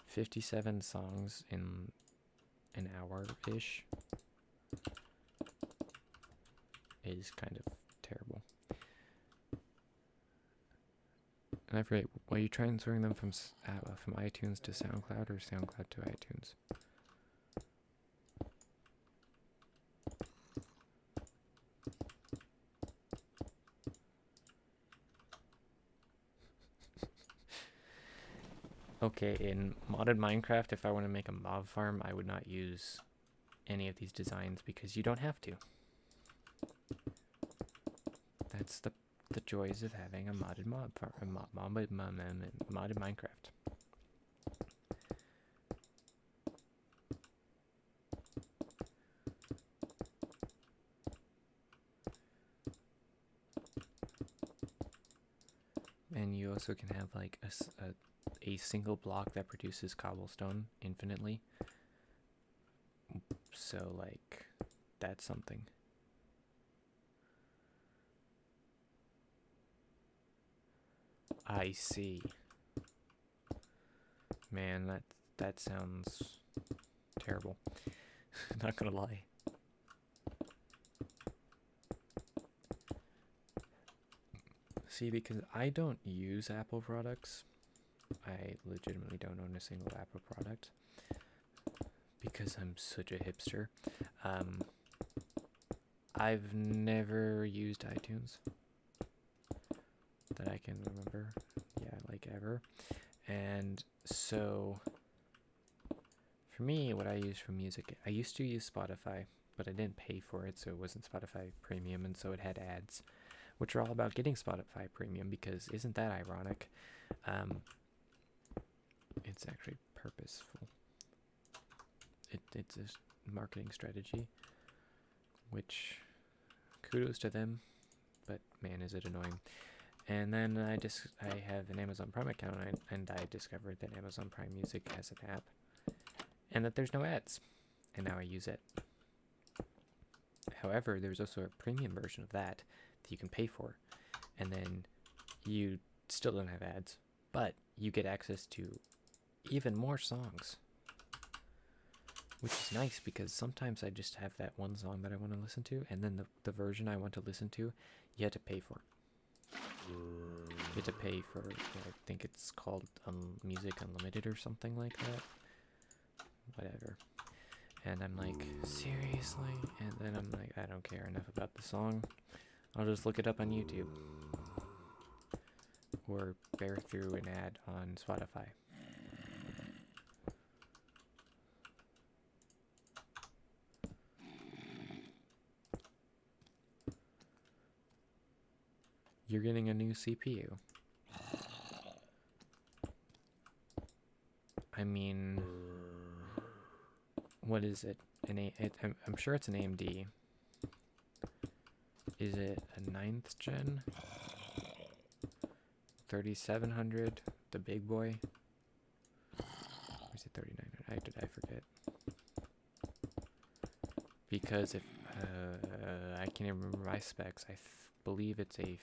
57 songs in an hour-ish is kind of terrible. And I forget, are you transferring them from iTunes to SoundCloud or SoundCloud to iTunes? Okay, in modded Minecraft, if I want to make a mob farm, I would not use any of these designs because you don't have to. That's the joys of having a modded mob farm, modded Minecraft. And you also can have like a single block that produces cobblestone infinitely. So like that's something. I see. Man, that sounds terrible. Not gonna lie. See, because I don't use Apple products, I legitimately don't own a single Apple product because I'm such a hipster. I've never used iTunes that I can remember. Yeah, like ever. And so for me, what I use for music, I used to use Spotify, but I didn't pay for it, so it wasn't Spotify Premium, and so it had ads, which are all about getting Spotify Premium, because isn't that ironic? It's actually purposeful. It's a marketing strategy, which kudos to them, but man, is it annoying. And then I have an Amazon Prime account, and I discovered that Amazon Prime Music has an app, and that there's no ads, and now I use it. However, there's also a premium version of that you can pay for, and then you still don't have ads, but you get access to even more songs, which is nice because sometimes I just have that one song that I want to listen to, and then the version I want to listen to, you have to pay for. You have to pay for, I think it's called Music Unlimited or something like that. Whatever. And I'm like, seriously? And then I'm like, I don't care enough about the song. I'll just look it up on YouTube. Or bear through an ad on Spotify. You're getting a new CPU. I mean, what is it? I'm sure it's an AMD. Is it a 9th gen? 3700, the big boy? Or is it 3900? I forget. Because if I can't even remember my specs, I believe it's a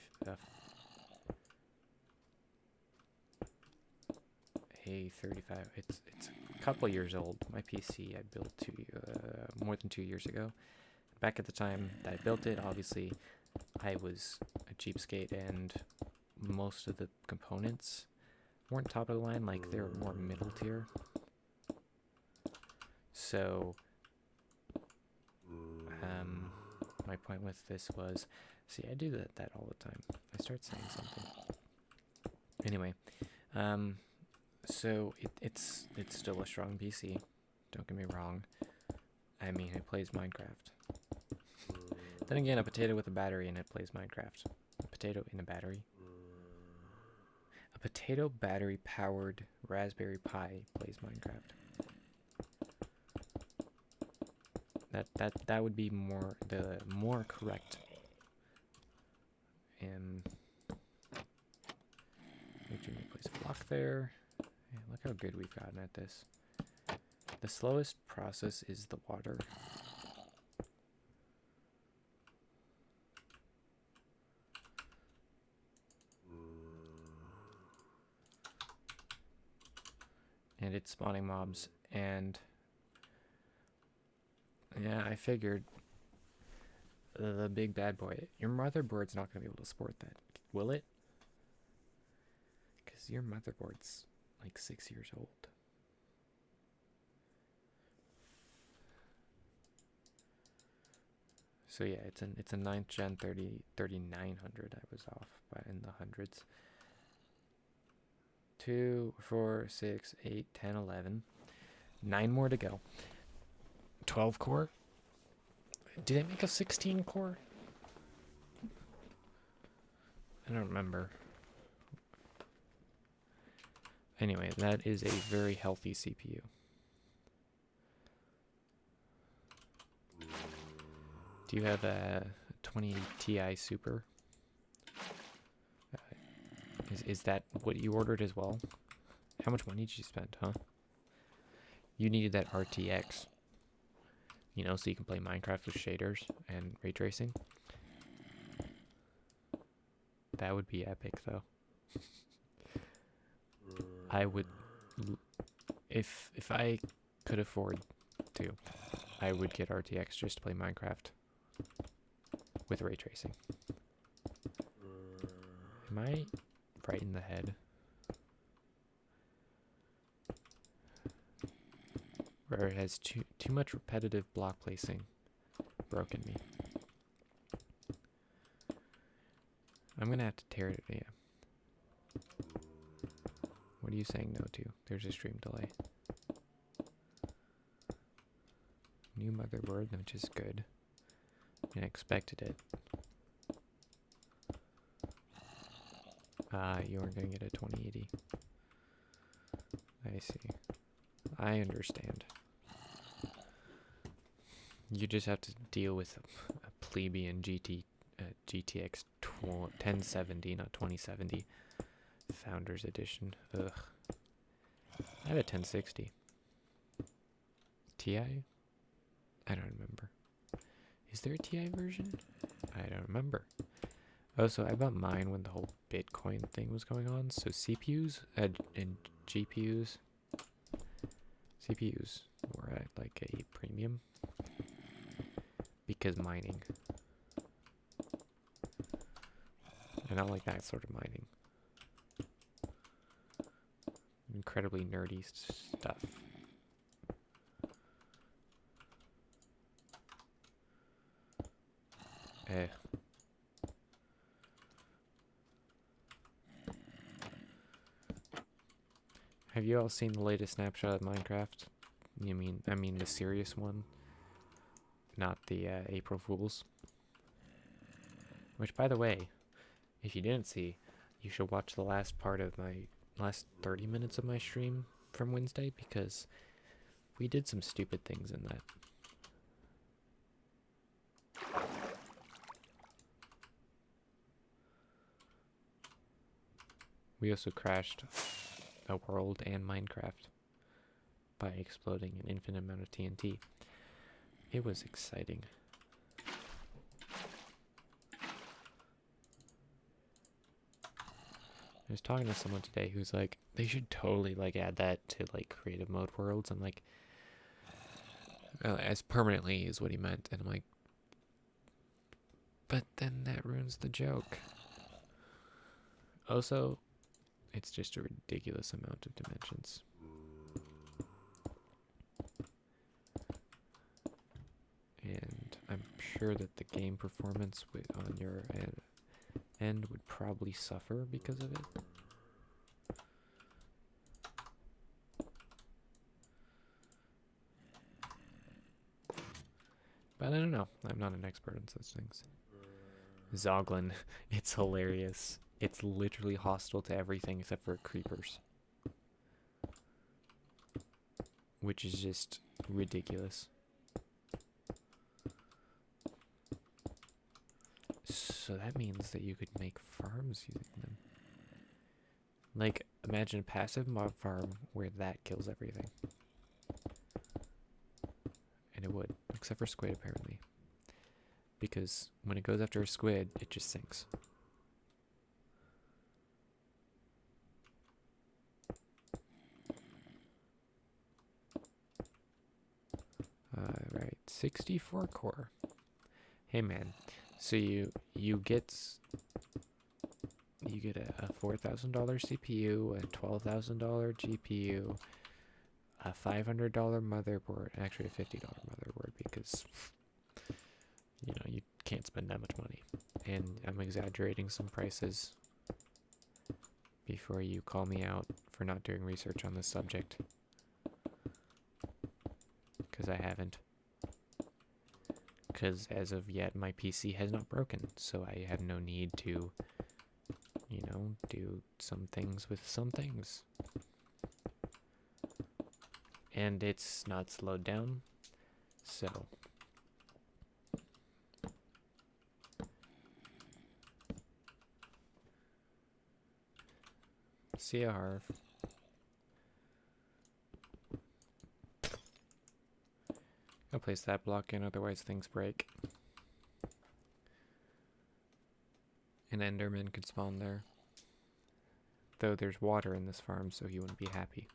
35. It's a couple years old. My PC I built more than 2 years ago. Back at the time that I built it, obviously I was a cheapskate, and most of the components weren't top of the line, like they were more middle tier. So my point with this was, see, I do that all the time. I start saying something. Anyway, so it's still a strong PC. Don't get me wrong. I mean, it plays Minecraft. Then again, a potato with a battery and it plays Minecraft. A potato in a battery. A potato battery powered Raspberry Pi plays Minecraft. That would be the more correct. Make sure we place a block there. Yeah, look how good we've gotten at this. The slowest process is the water. And it's spawning mobs, and Yeah, I figured. The big bad boy. Your motherboard's not going to be able to support that, will it? Because your motherboard's like 6 years old. So yeah, it's a 9th gen 3900. I was off by in the hundreds. 2, 4, 6, 8, 10, 11. 9 more to go. 12 core. Did they make a 16 core? I don't remember. Anyway, that is a very healthy CPU. Do you have a 20 Ti Super? Is that what you ordered as well? How much money did you spend, huh? You needed that RTX. You know, so you can play Minecraft with shaders and ray tracing. That would be epic, though. I would, if I could afford to, I would get RTX just to play Minecraft with ray tracing. Am I right in the head? Where it has too much repetitive block placing broken me. I'm gonna have to tear it. Yeah. What are you saying no to? There's a stream delay. New motherboard, which is good. I expected it. You weren't gonna get a 2080. I see. I understand. You just have to deal with a plebeian GTX 1070, not 2070. Founders Edition. Ugh. I have a 1060. Ti? I don't remember. Is there a Ti version? I don't remember. Oh, so I bought mine when the whole Bitcoin thing was going on. So CPUs and GPUs. CPUs were at like a premium. Because mining. I don't like that sort of mining. Incredibly nerdy stuff. Have you all seen the latest snapshot of Minecraft? I mean the serious one, not the April Fools. Which, by the way, if you didn't see, you should watch the last 30 minutes of my stream from Wednesday, because we did some stupid things in that. We also crashed a world and Minecraft by exploding an infinite amount of TNT. It was exciting. I was talking to someone today who's like, they should totally like add that to like creative mode worlds. I'm like, as permanently is what he meant. And I'm like, but then that ruins the joke. Also, it's just a ridiculous amount of dimensions. And I'm sure that the game performance on your end would probably suffer because of it. But I don't know. I'm not an expert on such things. Zoglin, it's hilarious. It's literally hostile to everything except for creepers. Which is just ridiculous. So that means that you could make farms using them. Like, imagine a passive mob farm where that kills everything. And it would, except for squid apparently. Because when it goes after a squid, it just sinks. Right. 64 core. Hey man, so you get a $4,000 CPU, a $12,000 GPU, a $500 motherboard, actually a $50 motherboard because you know you can't spend that much money. And I'm exaggerating some prices before you call me out for not doing research on this subject, because I haven't. Because as of yet, my PC has not broken, so I have no need to, you know, do some things with some things. And it's not slowed down, so. See ya, Harv. I'll place that block in, otherwise things break. An Enderman could spawn there. Though there's water in this farm, so he wouldn't be happy.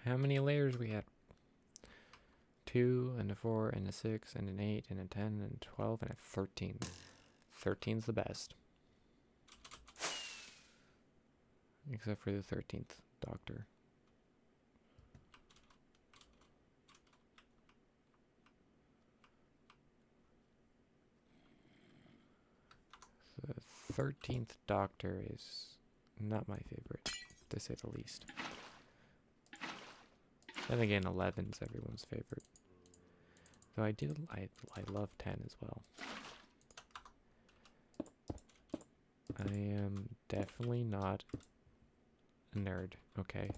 How many layers we had? 2 and a 4 and a 6 and an 8 and a 10 and a 12 and a 13. 13's the best. Except for the 13th Doctor. The 13th Doctor is not my favorite, to say the least. Then again, 11's everyone's favorite. Though I love 10 as well. I am definitely not a nerd, okay?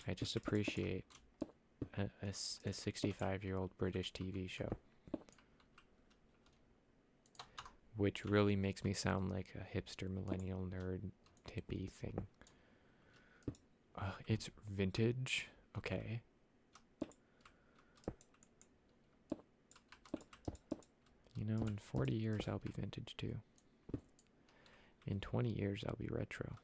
I just appreciate a 65-year-old British TV show. Which really makes me sound like a hipster millennial nerd hippie thing. It's vintage, okay. You know, in 40 years I'll be vintage too. In 20 years I'll be retro.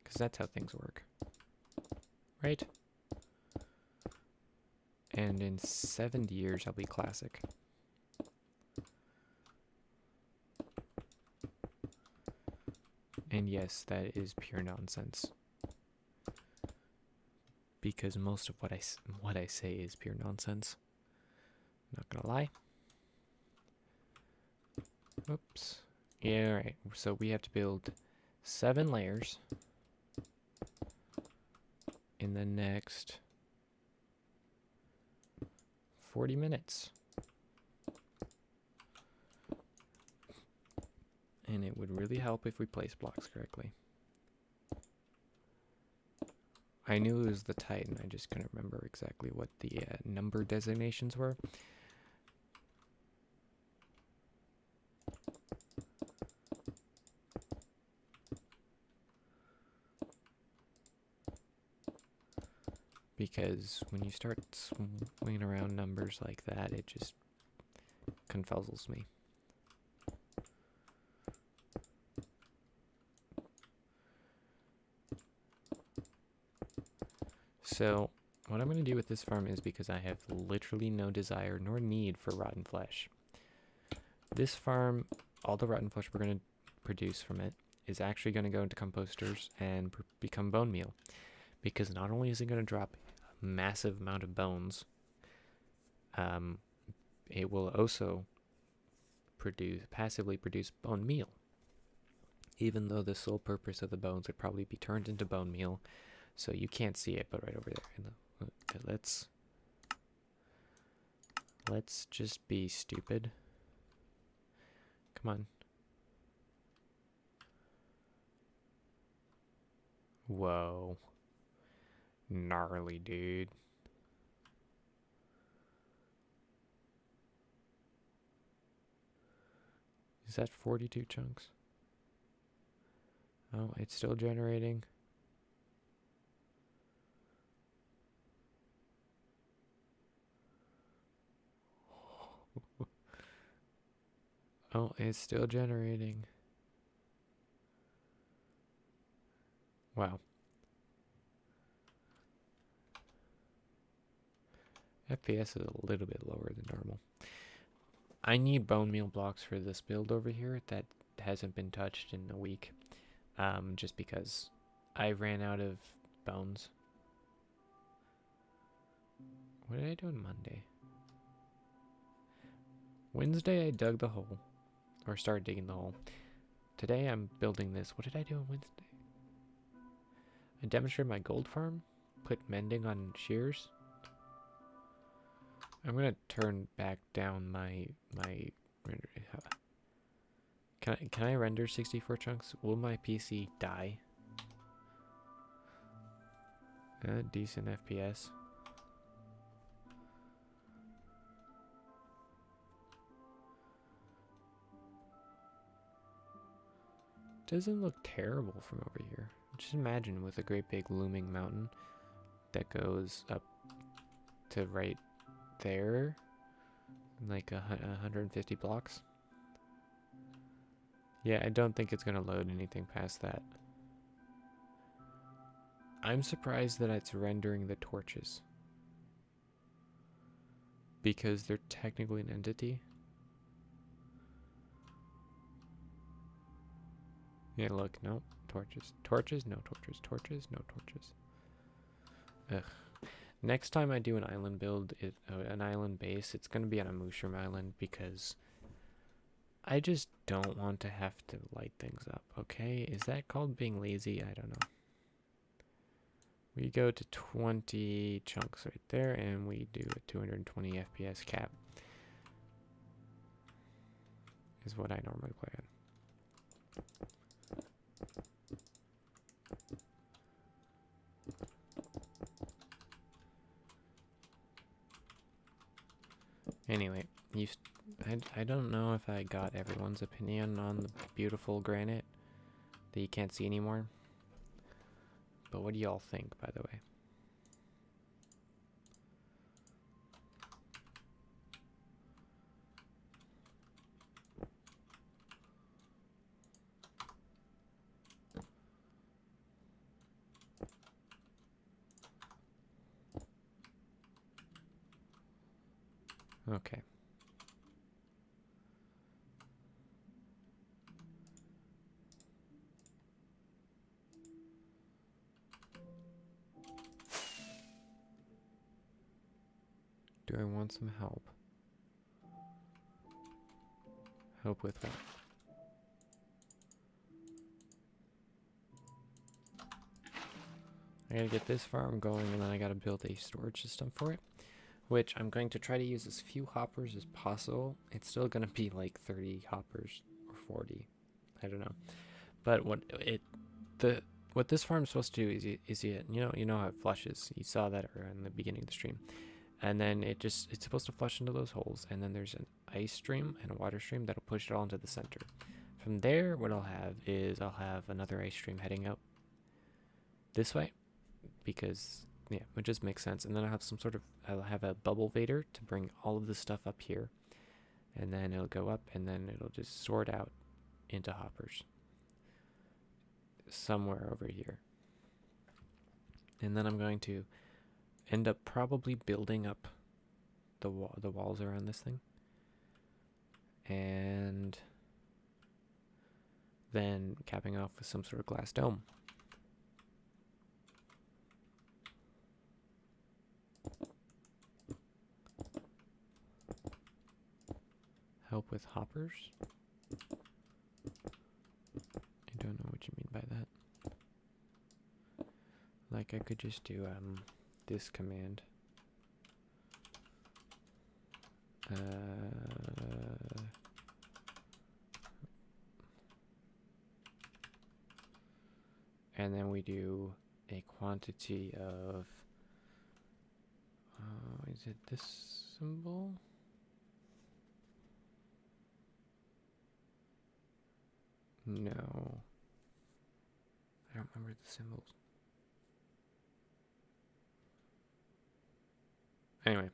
Because that's how things work. Right? And in 70 years I'll be classic. And yes, that is pure nonsense. Because most of what I say is pure nonsense. Not gonna lie. Oops. Yeah, alright. So we have to build 7 layers in the next 40 minutes. And it would really help if we place blocks correctly. I knew it was the Titan, I just couldn't remember exactly what the number designations were. Because when you start swinging around numbers like that, it just confuzzles me. So, what I'm going to do with this farm is, because I have literally no desire nor need for rotten flesh. This farm, all the rotten flesh we're going to produce from it is actually going to go into composters and become bone meal. Because not only is it going to drop a massive amount of bones, it will also passively produce bone meal. Even though the sole purpose of the bones would probably be turned into bone meal. So you can't see it, but right over there. Okay, let's just be stupid. Come on. Whoa. Gnarly, dude. Is that 42 chunks? Oh, it's still generating. Oh, it's still generating. Wow. FPS is a little bit lower than normal. I need bone meal blocks for this build over here that hasn't been touched in a week. Just because I ran out of bones. What did I do on Monday? Wednesday I dug the hole. Or started digging the hole. Today I'm building this. What did I do on Wednesday? I demonstrated my gold farm. Put mending on shears. I'm gonna turn back down my render. Can I render 64 chunks? Will my PC die? Decent FPS. Doesn't look terrible from over here. Just imagine with a great big looming mountain that goes up to right there, like 150 blocks. Yeah, I don't think it's gonna load anything past that. I'm surprised that it's rendering the torches, because they're technically an entity. Yeah, look, no torches. Torches, no torches. Torches, no torches. Ugh. Next time I do an island build, an island base, it's going to be on a mushroom island because I just don't want to have to light things up, okay? Is that called being lazy? I don't know. We go to 20 chunks right there, and we do a 220 FPS cap. Is what I normally play on. Anyway, I don't know if I got everyone's opinion on the beautiful granite that you can't see anymore. But what do y'all think, by the way? Okay. Do I want some help? Help with what? I gotta get this farm going, and then I gotta build a storage system for it, which I'm going to try to use as few hoppers as possible. It's still gonna be like 30 hoppers or 40. I don't know. But what this farm is supposed to do is you know how it flushes. You saw that in the beginning of the stream. And then it's supposed to flush into those holes, and then there's an ice stream and a water stream that'll push it all into the center. From there, what I'll have is another ice stream heading out this way, because yeah, it just makes sense. And then I'll have a bubble vader to bring all of this stuff up here, and then it'll go up, and then it'll just sort out into hoppers somewhere over here. And then I'm going to end up probably building up the walls around this thing, and then capping off with some sort of glass dome. Help with hoppers? I don't know what you mean by that. Like, I could just do this command. And then we do a quantity of, is it this symbol? No. I don't remember the symbols. Anyway,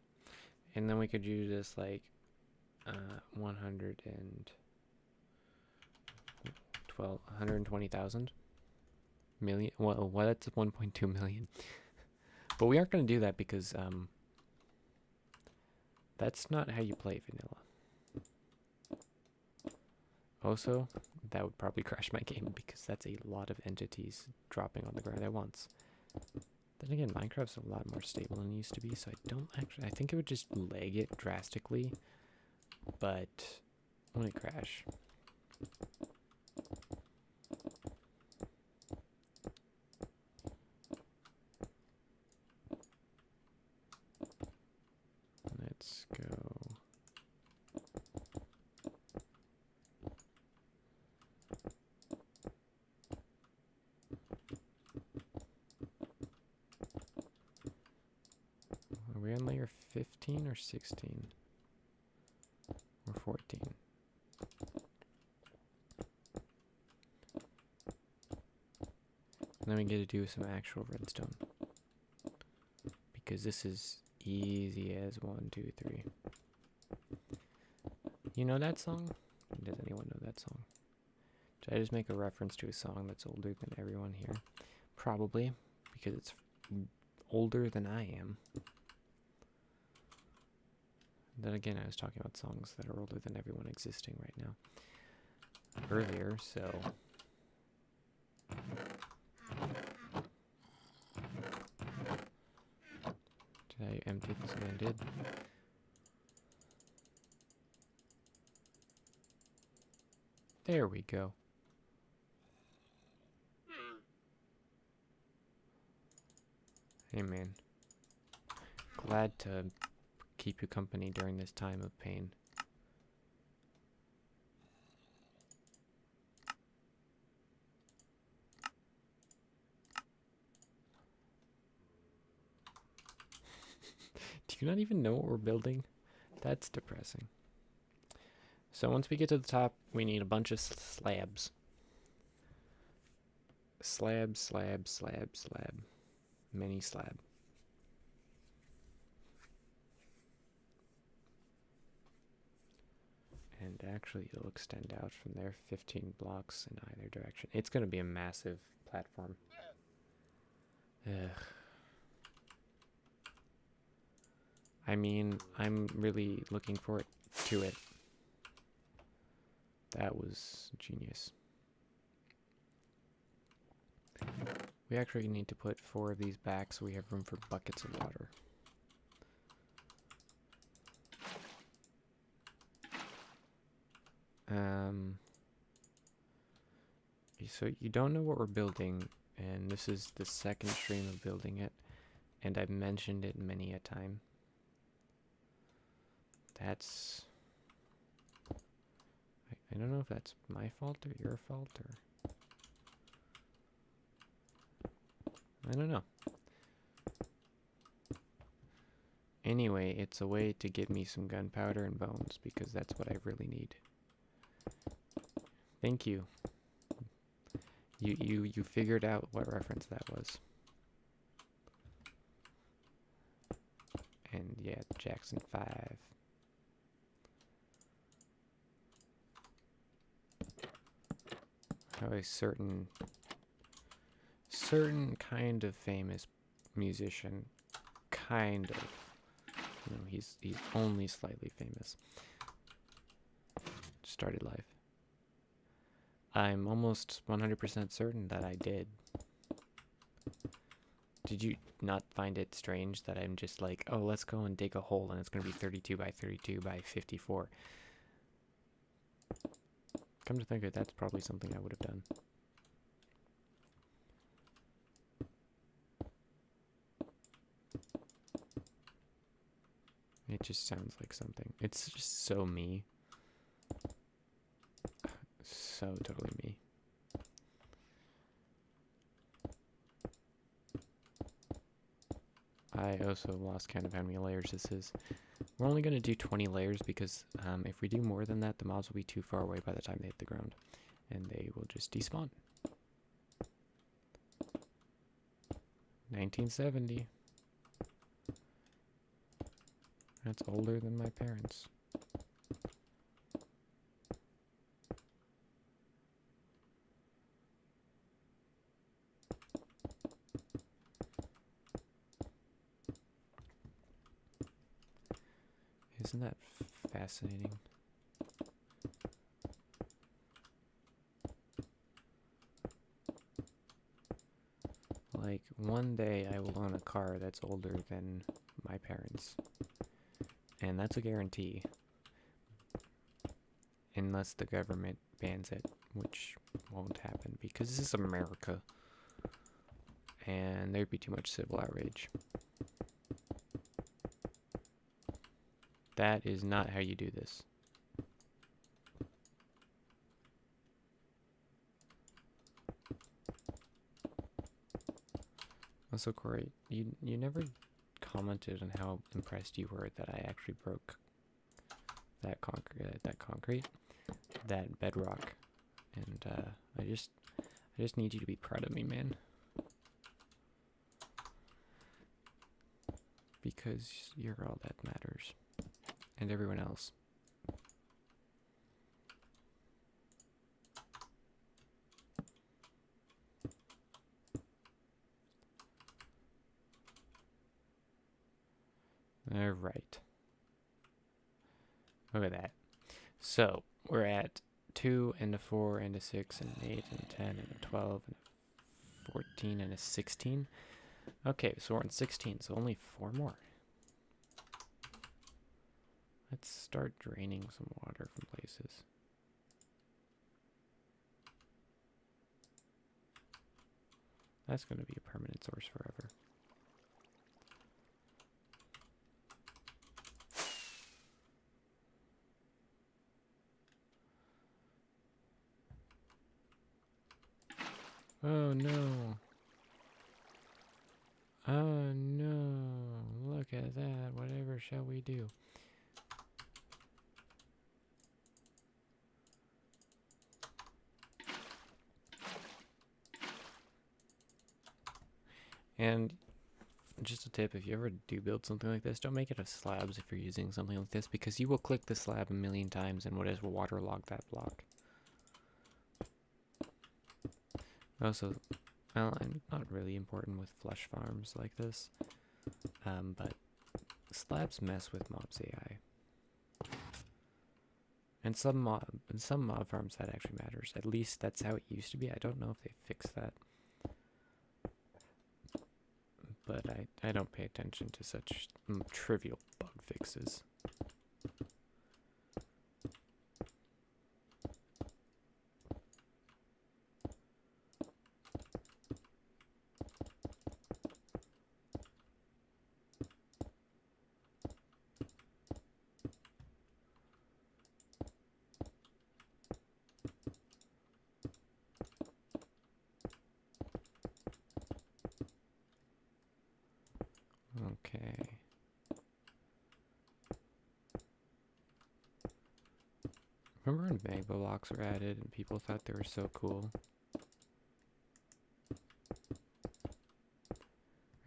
and then we could use this like 100 and 120,000 million. Well, that's 1.2 million. But we aren't going to do that because that's not how you play vanilla. Also, that would probably crash my game because that's a lot of entities dropping on the ground at once. Then again, Minecraft's a lot more stable than it used to be, so I think it would just lag it drastically, but it wouldn't crash. Let's go. Are we on layer 15 or 16? Or 14? And then we get to do some actual redstone. Because this is easy as 1, 2, 3. You know that song? Does anyone know that song? Did I just make a reference to a song that's older than everyone here? Probably, because it's older than I am. Then again, I was talking about songs that are older than everyone existing right now. Earlier, so... Did I empty this again? I did. There we go. Hey man. Glad to keep you company during this time of pain. Do you not even know what we're building? That's depressing. So once we get to the top, we need a bunch of slabs. Slab, slab, slab, slab. Mini slab. And actually it'll extend out from there 15 blocks in either direction. It's going to be a massive platform. Ugh. I mean, I'm really looking forward to it. That was genius. We actually need to put 4 of these back so we have room for buckets of water. So you don't know what we're building, and this is the second stream of building it, and I've mentioned it many a time. That's... I don't know if that's my fault or your fault, or... I don't know. Anyway, it's a way to get me some gunpowder and bones, because that's what I really need. Thank you. You figured out what reference that was. And yeah, Jackson 5. How a certain kind of famous musician, kind of, you know, he's only slightly famous, started life. I'm almost 100% certain that I did. Did you not find it strange that I'm just like, oh, let's go and dig a hole and it's going to be 32 by 32 by 54? Come to think of it, that's probably something I would have done. It just sounds like something. It's just so me. So totally me. I also lost count of how many layers this is. We're only going to do 20 layers because if we do more than that, the mobs will be too far away by the time they hit the ground. And they will just despawn. 1970. That's older than my parents. Isn't that fascinating? Like, one day I will own a car that's older than my parents. And that's a guarantee. Unless the government bans it, which won't happen because this is America. And there'd be too much civil outrage. That is not how you do this. Also, Corey, you never commented on how impressed you were that I actually broke that concrete, that bedrock, and I just need you to be proud of me, man. Because you're all that matters, and everyone else. All right. Look at that. So we're at 2 and a 4 and a 6 and an 8 and a 10 and a 12 and a 14 and a 16. Okay, so we're on 16, so only 4 more. Let's start draining some water from places. That's going to be a permanent source forever. Oh no. Oh no. Look at that. Whatever shall we do? And just a tip, if you ever do build something like this, don't make it of slabs if you're using something like this, because you will click the slab a million times and will waterlog that block. Also, well, I'm not really important with flush farms like this, but slabs mess with mobs AI. And some mob farms that actually matters. At least that's how it used to be. I don't know if they fixed that. But I don't pay attention to such trivial bug fixes. Okay. Remember when magma blocks were added and people thought they were so cool?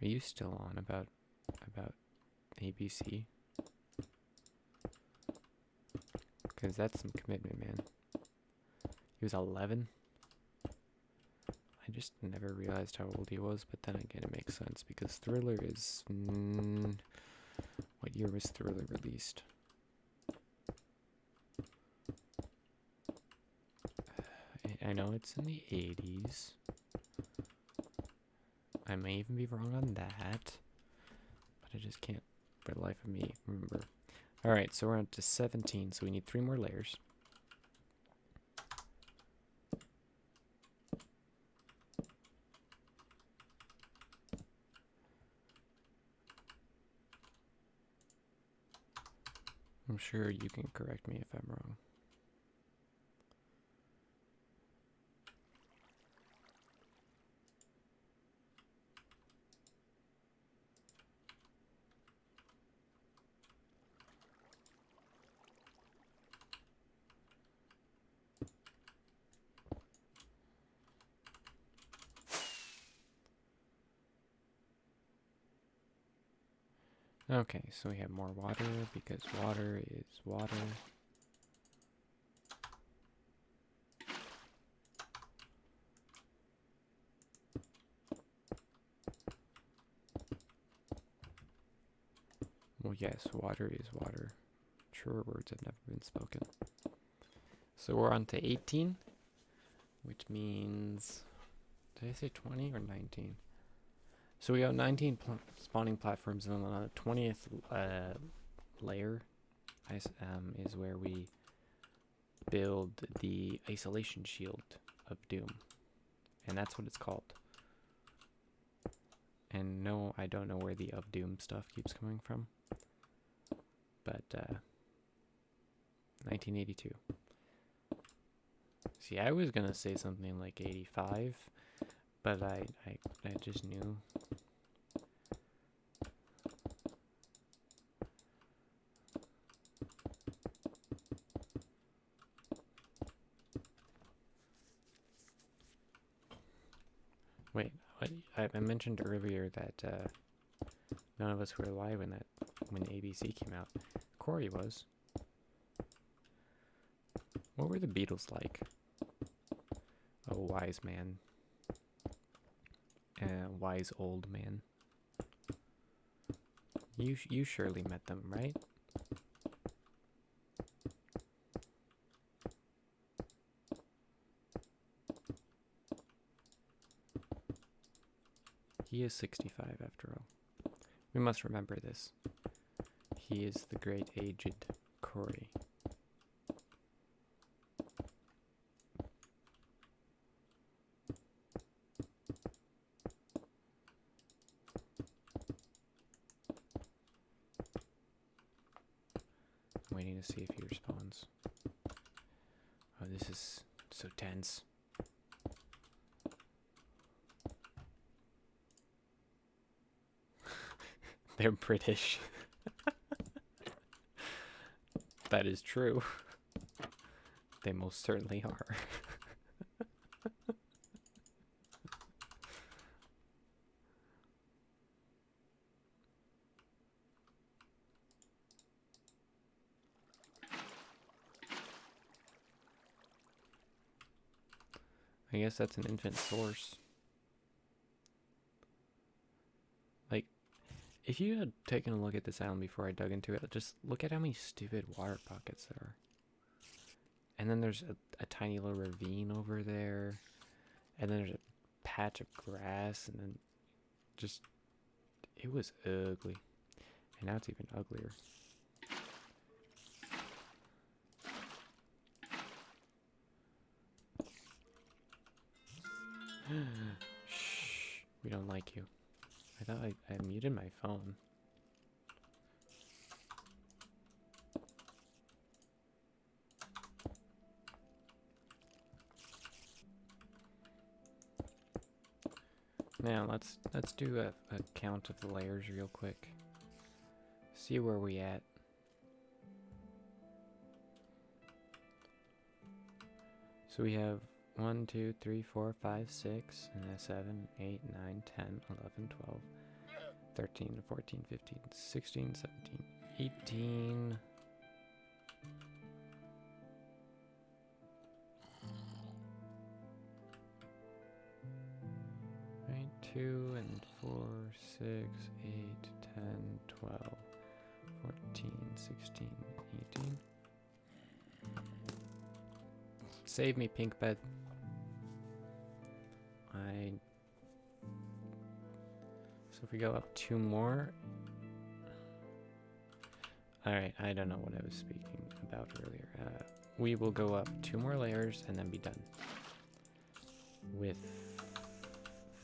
Are you still on about ABC? Because that's some commitment, man. He was 11? I just never realized how old he was, but then again it makes sense because Thriller is... what year was Thriller released? I know it's in the 80s. I may even be wrong on that, but I just can't, for the life of me, remember. Alright, so we're on to 17, so we need 3 more layers. I'm sure you can correct me if I'm wrong. Okay, so we have more water because water is water. Well, yes, water is water. Truer words have never been spoken. So we're on to 18, which means, did I say 20 or 19? So we got 19 spawning platforms, and then on the 20th layer is where we build the isolation shield of Doom. And that's what it's called. And no, I don't know where the of Doom stuff keeps coming from. But 1982. See, I was gonna say something like 85, but I just knew. Wait, I mentioned earlier that none of us were alive when ABC came out. Corey was. What were the Beatles like? Oh, wise man. Wise old man. You surely met them, right? He is 65 after all. We must remember this. He is the great aged Corey. I'm waiting to see if he responds. Oh, this is so tense. They're British. That is true. They most certainly are. I guess that's an infant source. Like, if you had taken a look at this island before I dug into it, just look at how many stupid water pockets there are. And then there's a tiny little ravine over there. And then there's a patch of grass. And then just, it was ugly. And now it's even uglier. Shh, we don't like you. I thought I muted my phone. Now let's do a count of the layers real quick. See where we at. So we have 1, 2, 3, 4, 5, 6, and 7, 8, 9, 10, 11, 12, 13, 14, 15, 16, 17, 18. Right, 2 and 4, 6, 8, 10, 12, 14, 16, 18. Save me, pink bed. So if we go up 2 more. Alright, I don't know what I was speaking about earlier. We will go up 2 more layers and then be done with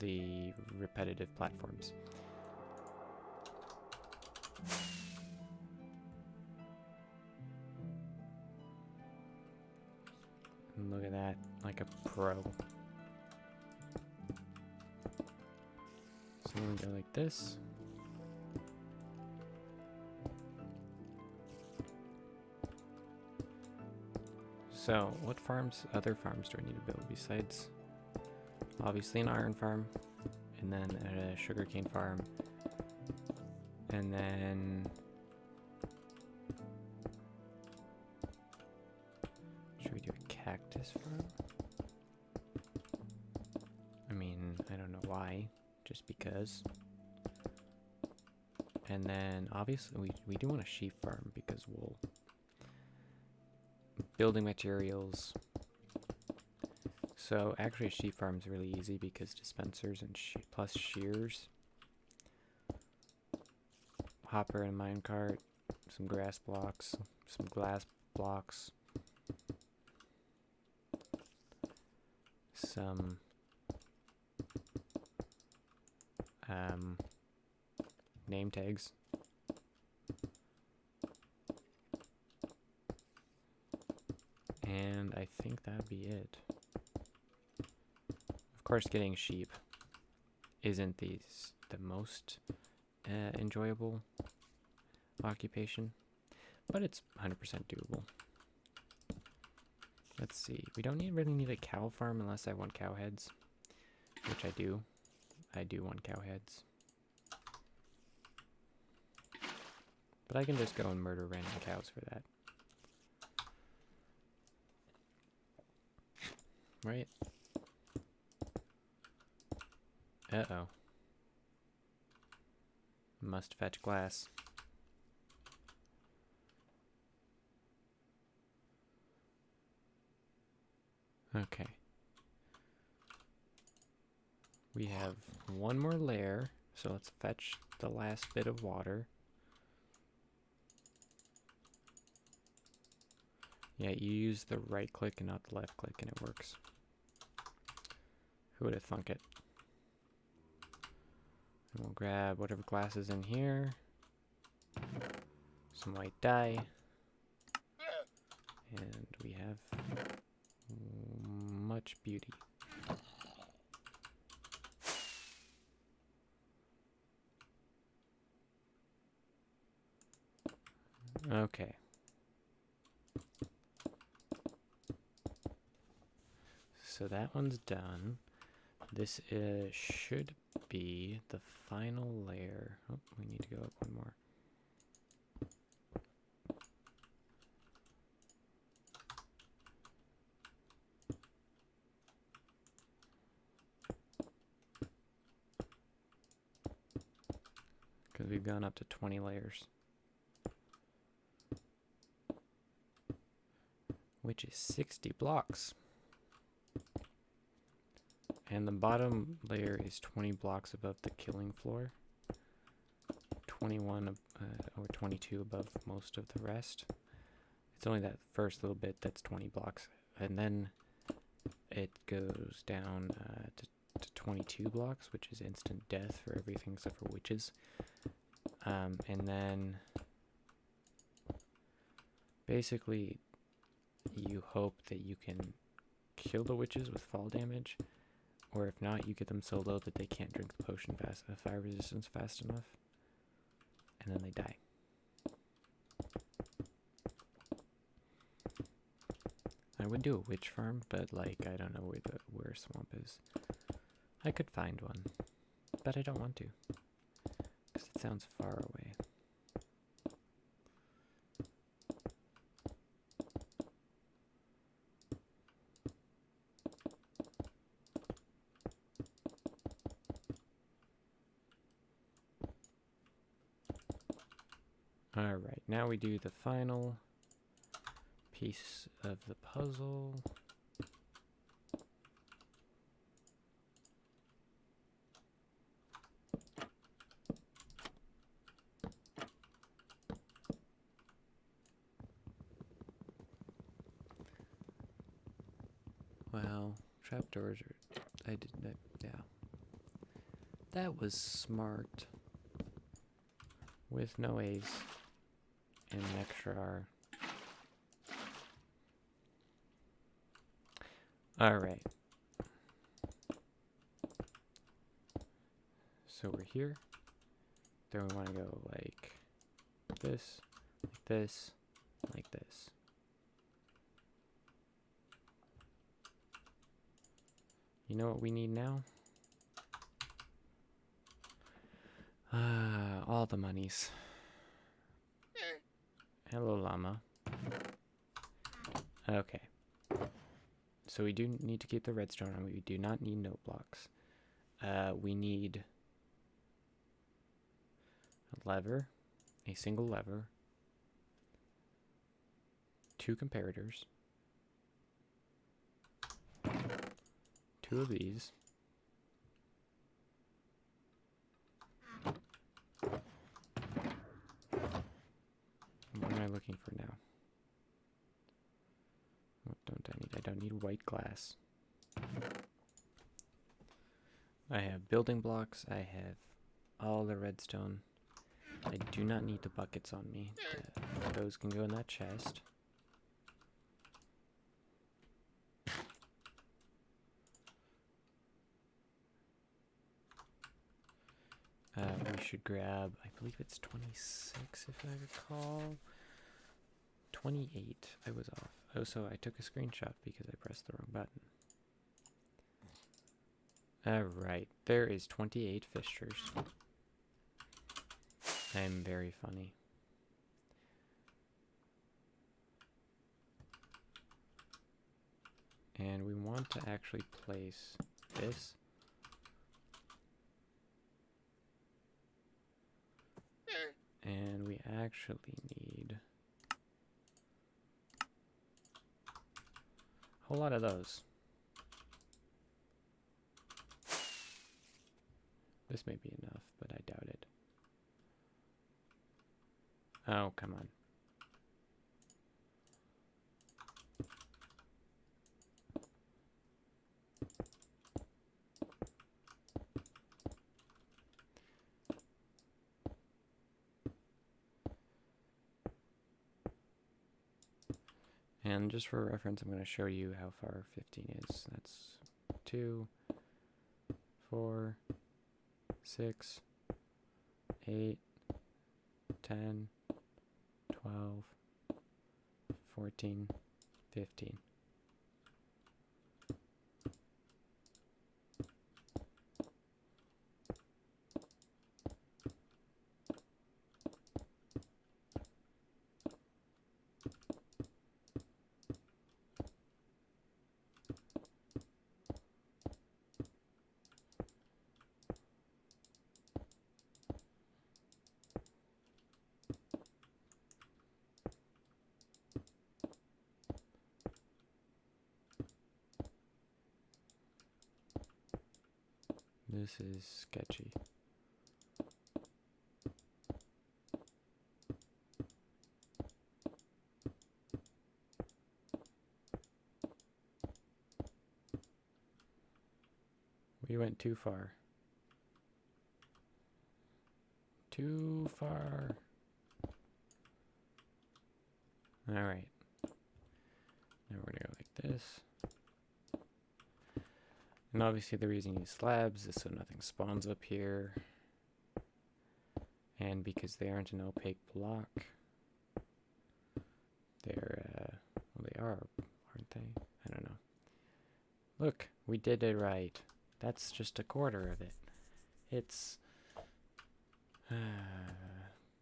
the repetitive platforms. And look at that, like a pro. So we go like this. So, what other farms do I need to build besides obviously an iron farm, and then a sugarcane farm, and then should we do a cactus farm? I mean, I don't know why, just because. And then obviously we do want a sheep farm because wool. building materials. So actually, a sheep farm is really easy because dispensers and plus shears. Hopper and minecart, some grass blocks, some glass blocks, some name tags. And I think that'd be it. Of course, getting sheep isn't the most enjoyable occupation, but it's 100% doable. Let's see. We don't really need a cow farm unless I want cow heads, which I do. I do want cow heads. But I can just go and murder random cows for that. Right? Uh-oh. Must fetch glass. Okay. We have one more layer, so let's fetch the last bit of water. Yeah, you use the right click and not the left click and it works. Who would have thunk it? And we'll grab whatever glass is in here. Some white dye. And we have much beauty. Okay. So that one's done. This should be the final layer. Oh, we need to go up one more. Because we've gone up to 20 layers. Which is 60 blocks. And the bottom layer is 20 blocks above the killing floor. 21 or 22 above most of the rest. It's only that first little bit that's 20 blocks. And then it goes down to 22 blocks, which is instant death for everything except for witches. And then basically you hope that you can kill the witches with fall damage, or if not, you get them so low that they can't drink the potion fire resistance fast enough, and then they die. I would do a witch farm, but like I don't know where a swamp is. I could find one, but I don't want to, because it sounds far away. Alright, now we do the final piece of the puzzle. Well, trapdoors are... I did that, yeah. That was smart. With no A's and an extra R. Alright. So we're here. Then we want to go like this, like this, like this. You know what we need now? All the monies. Hello, llama. Okay. So we do need to keep the redstone on. We do not need note blocks. We need a lever, a single lever, 2 comparators, 2 of these, what am I looking for now? What don't I need? I don't need white glass. I have building blocks, I have all the redstone. I do not need the buckets on me. Those can go in that chest. We should grab, I believe it's 26 if I recall. 28, I was off. Oh, so I took a screenshot because I pressed the wrong button. Alright, there is 28 fixtures. I'm very funny. And we want to actually place this. And we actually need a whole lot of those. This may be enough, but I doubt it. Oh, come on. And just for reference, I'm going to show you how far 15 is. That's 2, 4, 6, 8, 10, 12, 14, 15. This is sketchy. We went too far. Too far. Alright. Now we're gonna go like this. And obviously the reason you use slabs is so nothing spawns up here. And because they aren't an opaque block. They're, well they are, aren't they? I don't know. Look, we did it right. That's just a quarter of it. It's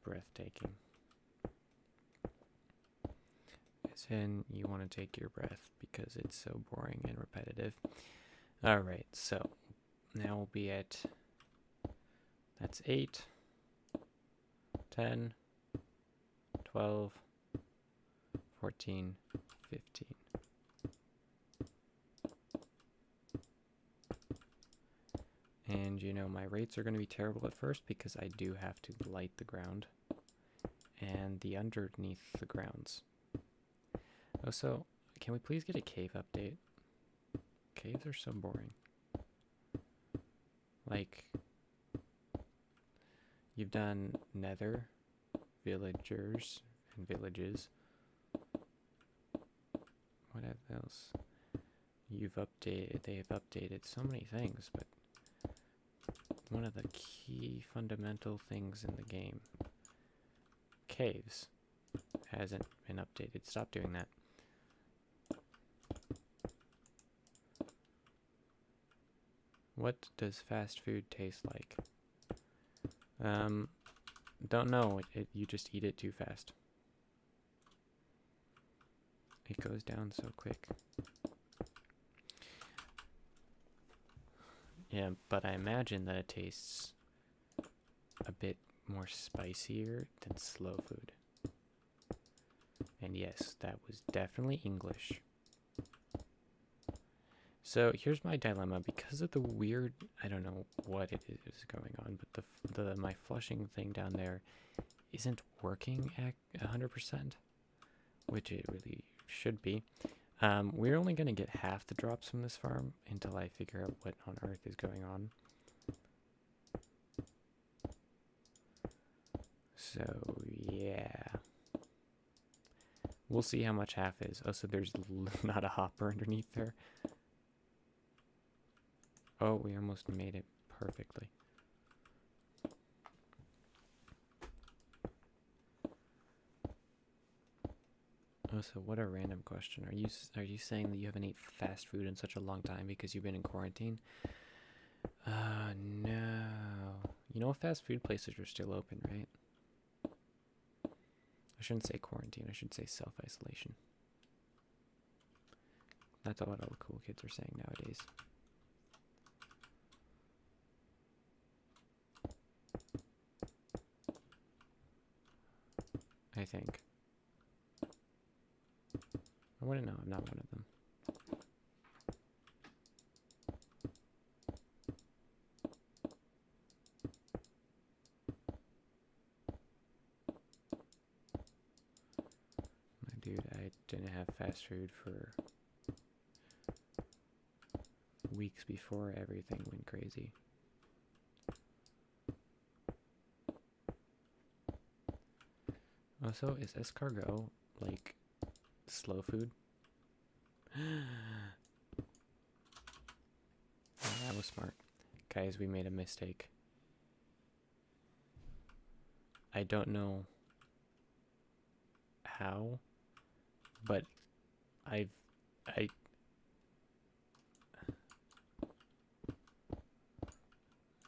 breathtaking. As in, you want to take your breath because it's so boring and repetitive. Alright, so now we'll be at, that's 8, 10, 12, 14, 15. And you know, my rates are going to be terrible at first because I do have to light the ground and the underneath the grounds. Oh, so can we please get a cave update? Caves are so boring. Like, you've done nether, villagers, and villages. What else? You've updated, they have updated so many things, but one of the key fundamental things in the game, caves, hasn't been updated. Stop doing that. What does fast food taste like? Don't know. You just eat it too fast. It goes down so quick. Yeah, but I imagine that it tastes a bit more spicier than slow food. And yes, that was definitely English. So here's my dilemma. Because of the weird, I don't know what it is going on, but my flushing thing down there isn't working at 100%, which it really should be. We're only going to get half the drops from this farm until I figure out what on earth is going on. So, yeah. We'll see how much half is. Oh, so there's not a hopper underneath there. Oh, we almost made it perfectly. Oh, so what a random question. Are you saying that you haven't ate fast food in such a long time because you've been in quarantine? No. You know, fast food places are still open, right? I shouldn't say quarantine. I should say self-isolation. That's what all the cool kids are saying nowadays. I think. I wouldn't know. I'm not one of them. My dude, I didn't have fast food for weeks before everything went crazy. Also, is escargot like slow food? Oh, that was smart. Guys, we made a mistake. I don't know how, but I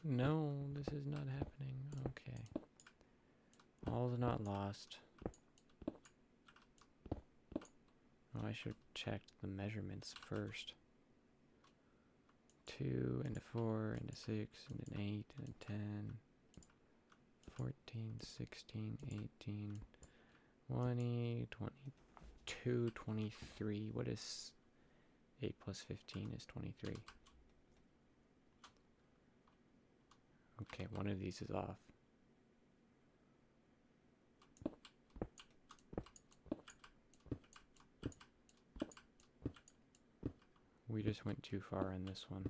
no, this is not happening. Okay. All's not lost. Oh, I should have checked the measurements first. 2 and a 4 and a 6 and an 8 and a 10, 14, 16, 18, 20, 22, 23. What is 8 plus 15 is 23. Okay, one of these is off. We just went too far on this one.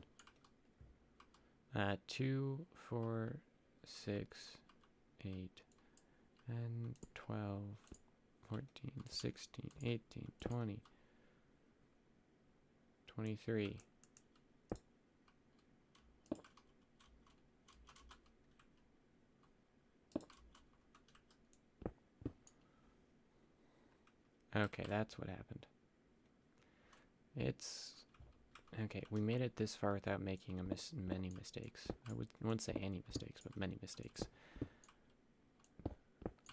2, 4, 6, 8, and 12, 14, 16, 18, 20, 23. Okay, that's what happened. It's... Okay, we made it this far without making many mistakes. I wouldn't say any mistakes, but many mistakes.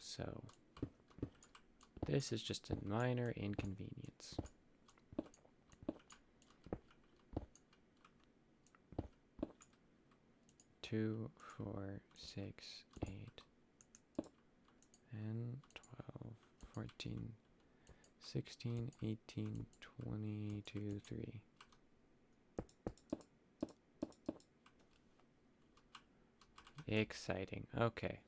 So, this is just a minor inconvenience. Two, 4, 6, 8, and 12, 14, 16, 18, 22, 3. Exciting. Okay.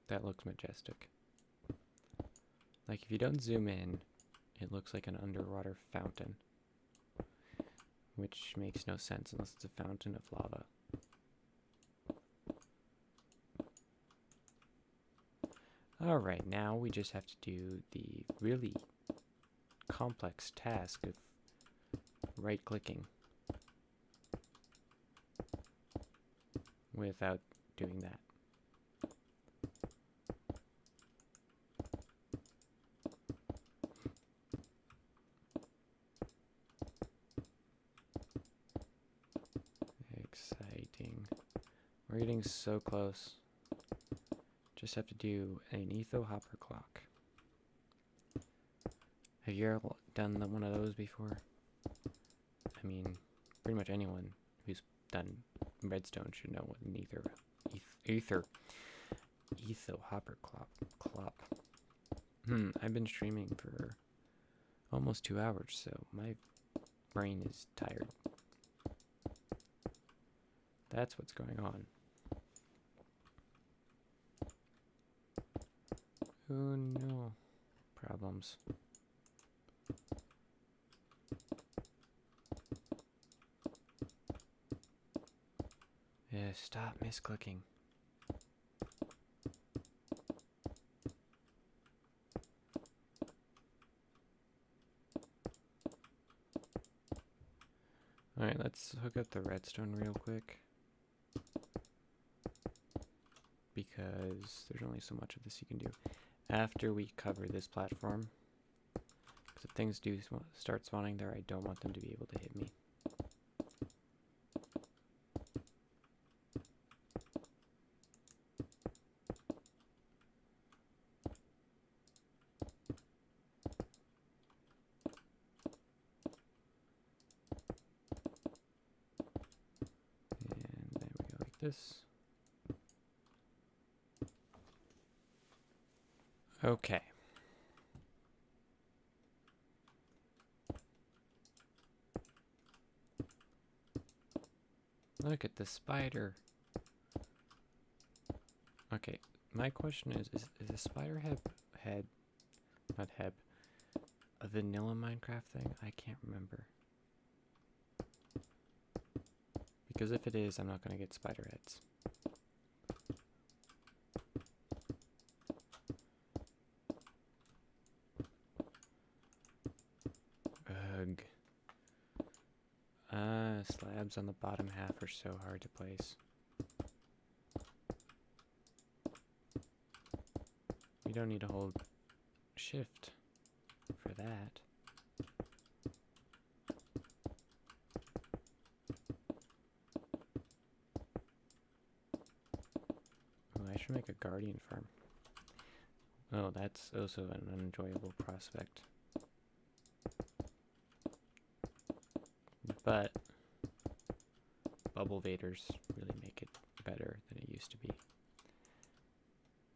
That looks majestic. Like, if you don't zoom in, it looks like an underwater fountain. Which makes no sense unless it's a fountain of lava. Alright, now we just have to do the really complex task of right-clicking without doing that. Exciting. We're getting so close. Just have to do an etho hopper clock. Have you ever done one of those before? I mean, pretty much anyone who's done redstone should know what an ether hopper clop. I've been streaming for almost 2 hours, so my brain is tired. That's what's going on. Oh no. Problems. Yeah, stop misclicking. Alright, let's hook up the redstone real quick. Because there's only so much of this you can do. After we cover this platform, because if things do start spawning there, I don't want them to be able to hit me. And then we go like this. Okay. Look at the spider. Okay, my question is a spider head, not heb, a vanilla Minecraft thing? I can't remember. Because if it is, I'm not going to get spider heads. Ugh. Slabs on the bottom half are so hard to place. You don't need to hold shift for that. Oh, I should make a guardian farm. Oh, that's also an unenjoyable prospect. But bubble vaders really make it better than it used to be.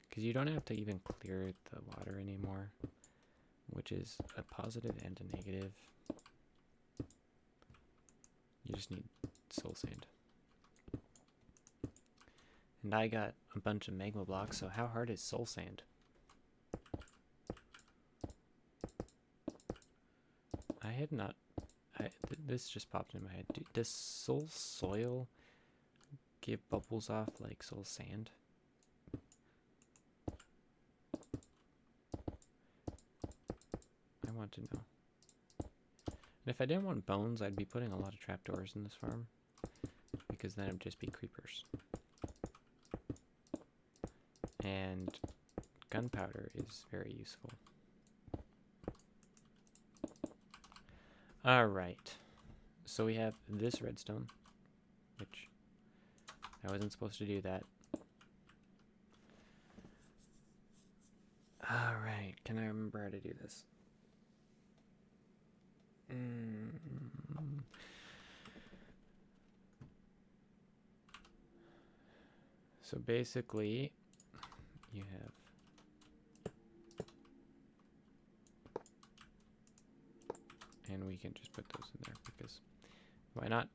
Because you don't have to even clear the water anymore, which is a positive and a negative. You just need soul sand. And I got a bunch of magma blocks, so how hard is soul sand? I had not... this just popped in my head. Does soul soil give bubbles off like soul sand? I want to know. And if I didn't want bones, I'd be putting a lot of trapdoors in this farm, because then it would just be creepers. And gunpowder is very useful. Alright, so we have this redstone, which I wasn't supposed to do that. Alright, can I remember how to do this? So basically, you have and we can just put those in there because why not?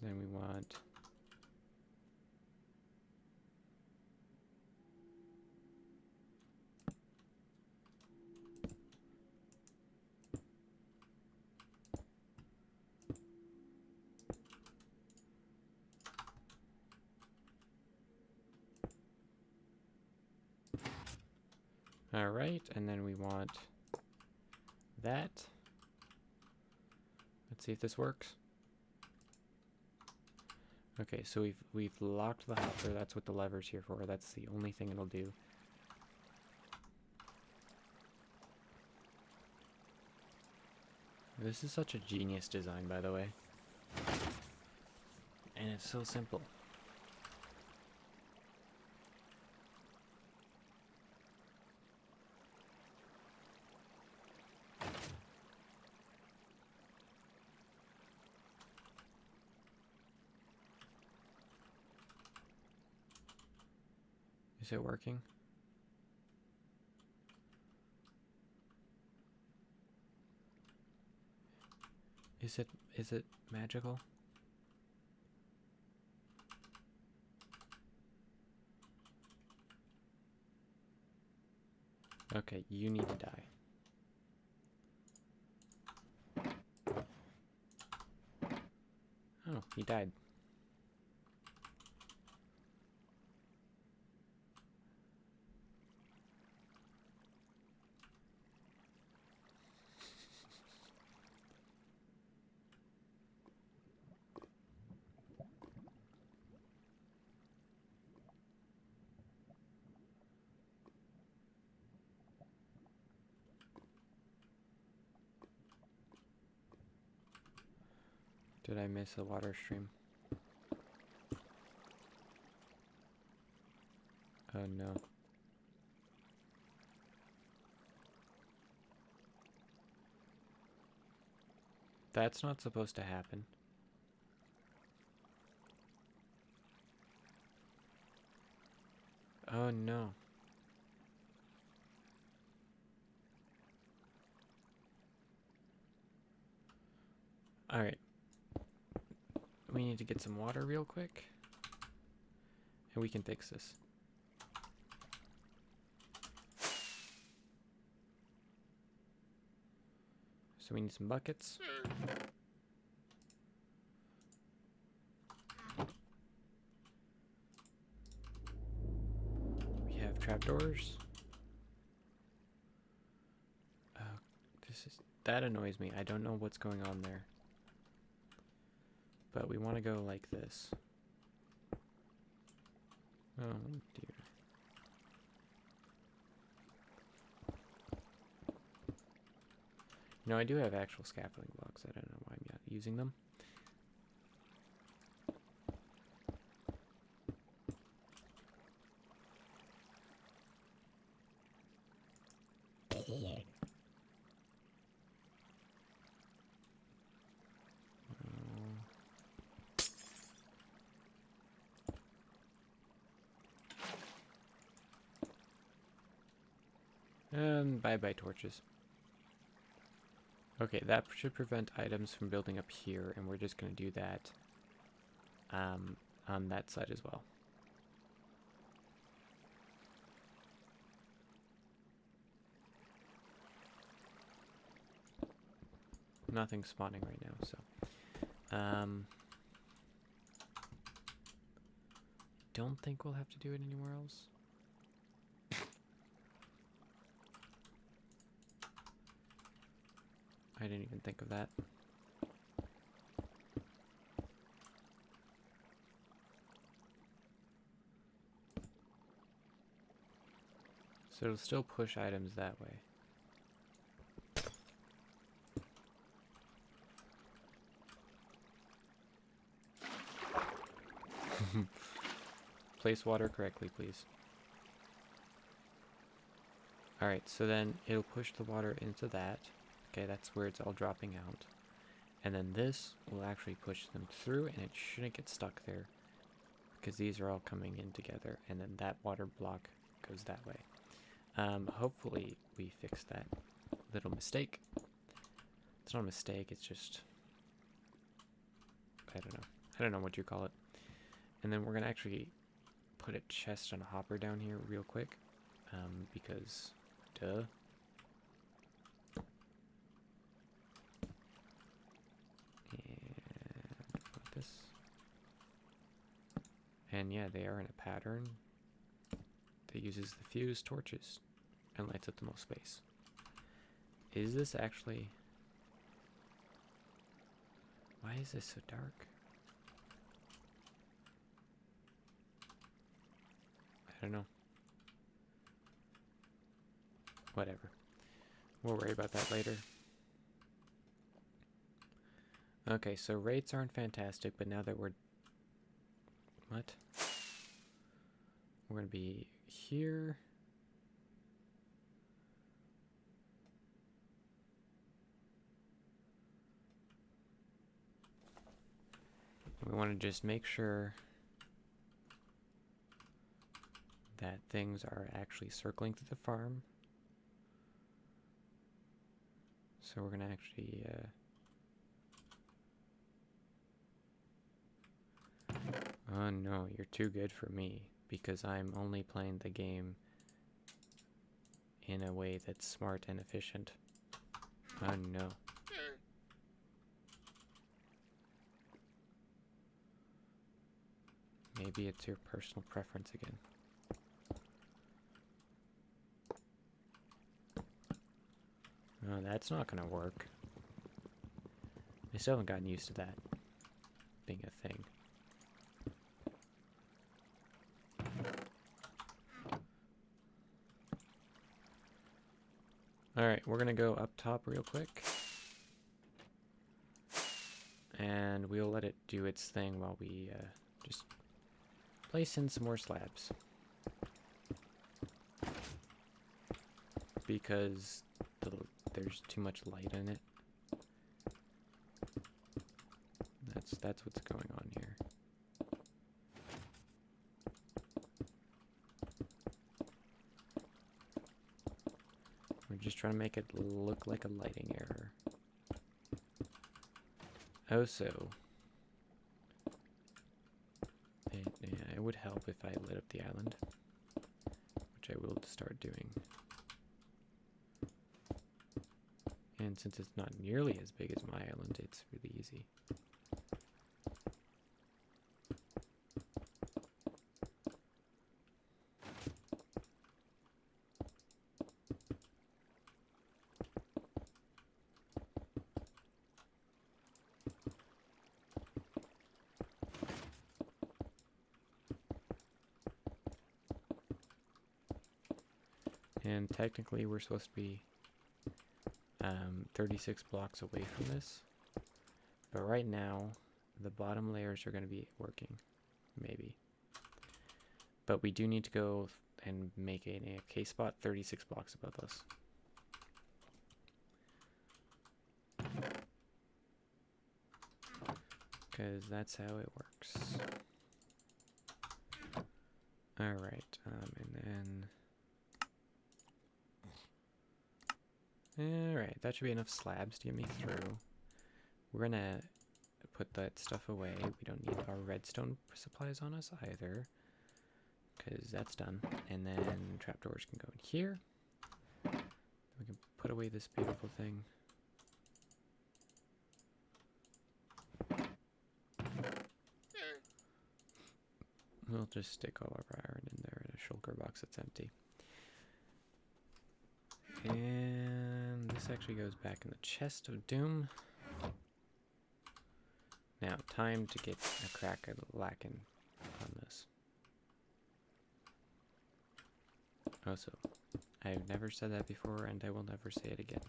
Then we want all right, and then we want that. Let's see if this works. Okay, so we've locked the hopper. That's what the lever's here for. That's the only thing it'll do. This is such a genius design, by the way. And it's so simple. Is it working? Is it magical? Okay, you need to die. Oh, he died. Did I miss a water stream? Oh no. That's not supposed to happen. Oh no. Alright. We need to get some water real quick. And we can fix this. So we need some buckets. We have trapdoors. Oh, that annoys me. I don't know what's going on there. But we want to go like this. Oh dear. No, I do have actual scaffolding blocks. I don't know why I'm not using them. And bye-bye torches. Okay, that should prevent items from building up here, and we're just going to do that on that side as well. Nothing's spawning right now, so don't think we'll have to do it anywhere else. I didn't even think of that. So it'll still push items that way. Place water correctly, please. Alright, so then it'll push the water into that. Okay, that's where it's all dropping out. And then this will actually push them through, and it shouldn't get stuck there. Because these are all coming in together, and then that water block goes that way. Hopefully we fix that little mistake. It's not a mistake, it's just... I don't know what you call it. And then we're going to actually put a chest and a hopper down here real quick. Because, duh. And put this. And yeah, they are in a pattern that uses the fused torches and lights up the most space. Is this actually... Why is this so dark? I don't know. Whatever. We'll worry about that later. Okay, so rates aren't fantastic, but now that we're... What? We're going to be here. We want to just make sure that things are actually circling through the farm. So we're gonna actually oh no, you're too good for me because I'm only playing the game in a way that's smart and efficient. Oh no. Maybe it's your personal preference again. Oh, that's not gonna work. I still haven't gotten used to that being a thing. Alright, we're gonna go up top real quick. And we'll let it do its thing while we just place in some more slabs. Because there's too much light in it. That's what's going on here. We're just trying to make it look like a lighting error. Also, it would help if I lit up the island, which I will start doing. And since it's not nearly as big as my island, it's really easy. And technically we're supposed to be 36 blocks away from this. But right now, the bottom layers are going to be working. Maybe. But we do need to go and make an AFK spot 36 blocks above us. Because that's how it works. Alright, and then... Alright, that should be enough slabs to get me through. We're gonna put that stuff away. We don't need our redstone supplies on us either, because that's done. And then trapdoors can go in here. We can put away this beautiful thing. We'll just stick all of our iron in there in a shulker box that's empty. And this actually goes back in the chest of doom. Now, time to get a crack at lacking on this. Also, I've never said that before, and I will never say it again.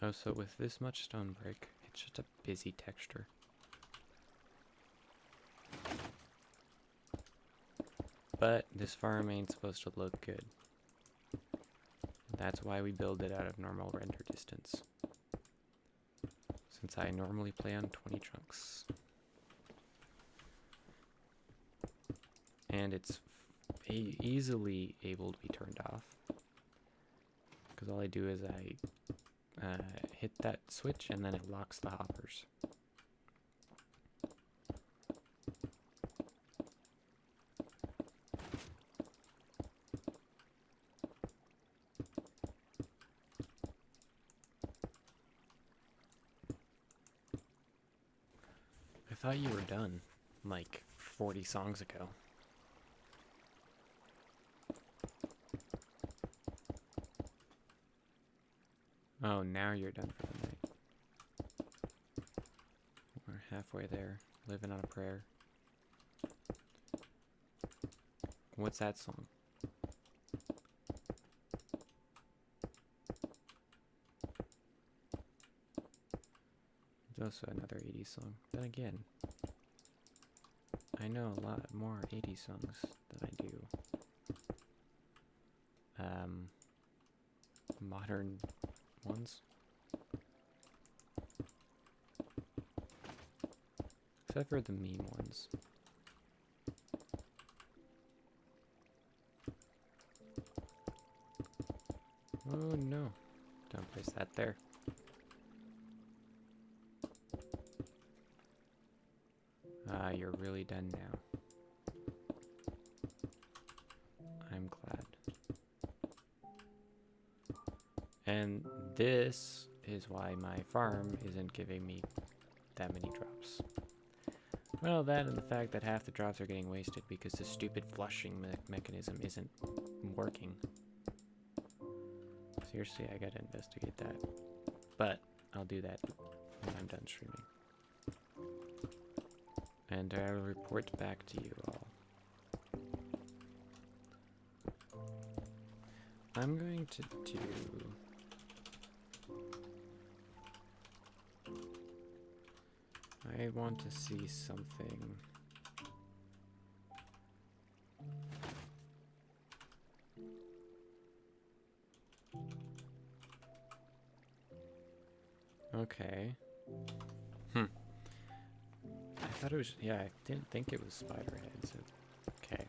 Also, with this much stone brick, it's just a busy texture. But this farm ain't supposed to look good. That's why we build it out of normal render distance. Since I normally play on 20 chunks. And it's easily able to be turned off. Because all I do is I hit that switch and then it locks the hoppers. I thought you were done like 40 songs ago. Oh, now you're done for the night. We're halfway there, living on a prayer. What's that song? It's also another 80s song. Then again, I know a lot more 80s songs than I do modern ones. Except for the meme ones. Oh no. Don't place that there. Ah, you're really done now. I'm glad. And this is why my farm isn't giving me that many drops. Well, that and the fact that half the drops are getting wasted because the stupid flushing mechanism isn't working. Seriously, I gotta investigate that. But I'll do that when I'm done streaming. And I will report back to you all. I'm going to do... I want to see something. Okay. I thought it was... Yeah, I didn't think it was spider heads. Okay.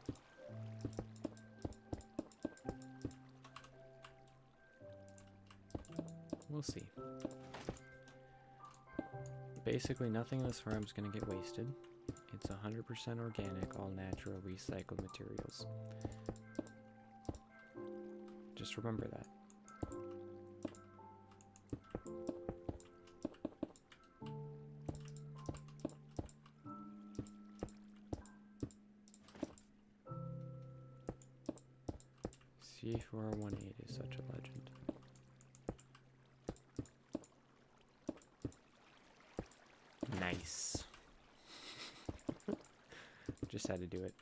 We'll see. Basically, nothing in this farm is going to get wasted. It's 100% organic, all natural, recycled materials. Just remember that. C4118 is such a legend. Nice. Just had to do it.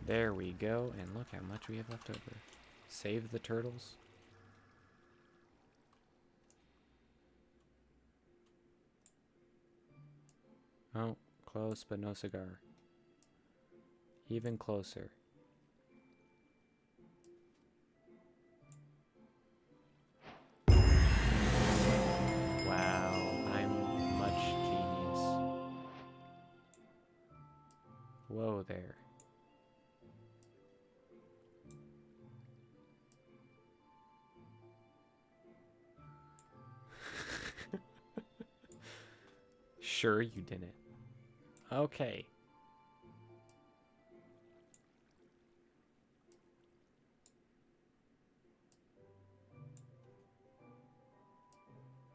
There we go, and look how much we have left over. Save the turtles. Oh, close but no cigar. Even closer. Wow, I'm much genius. Whoa there. Sure you didn't. Okay.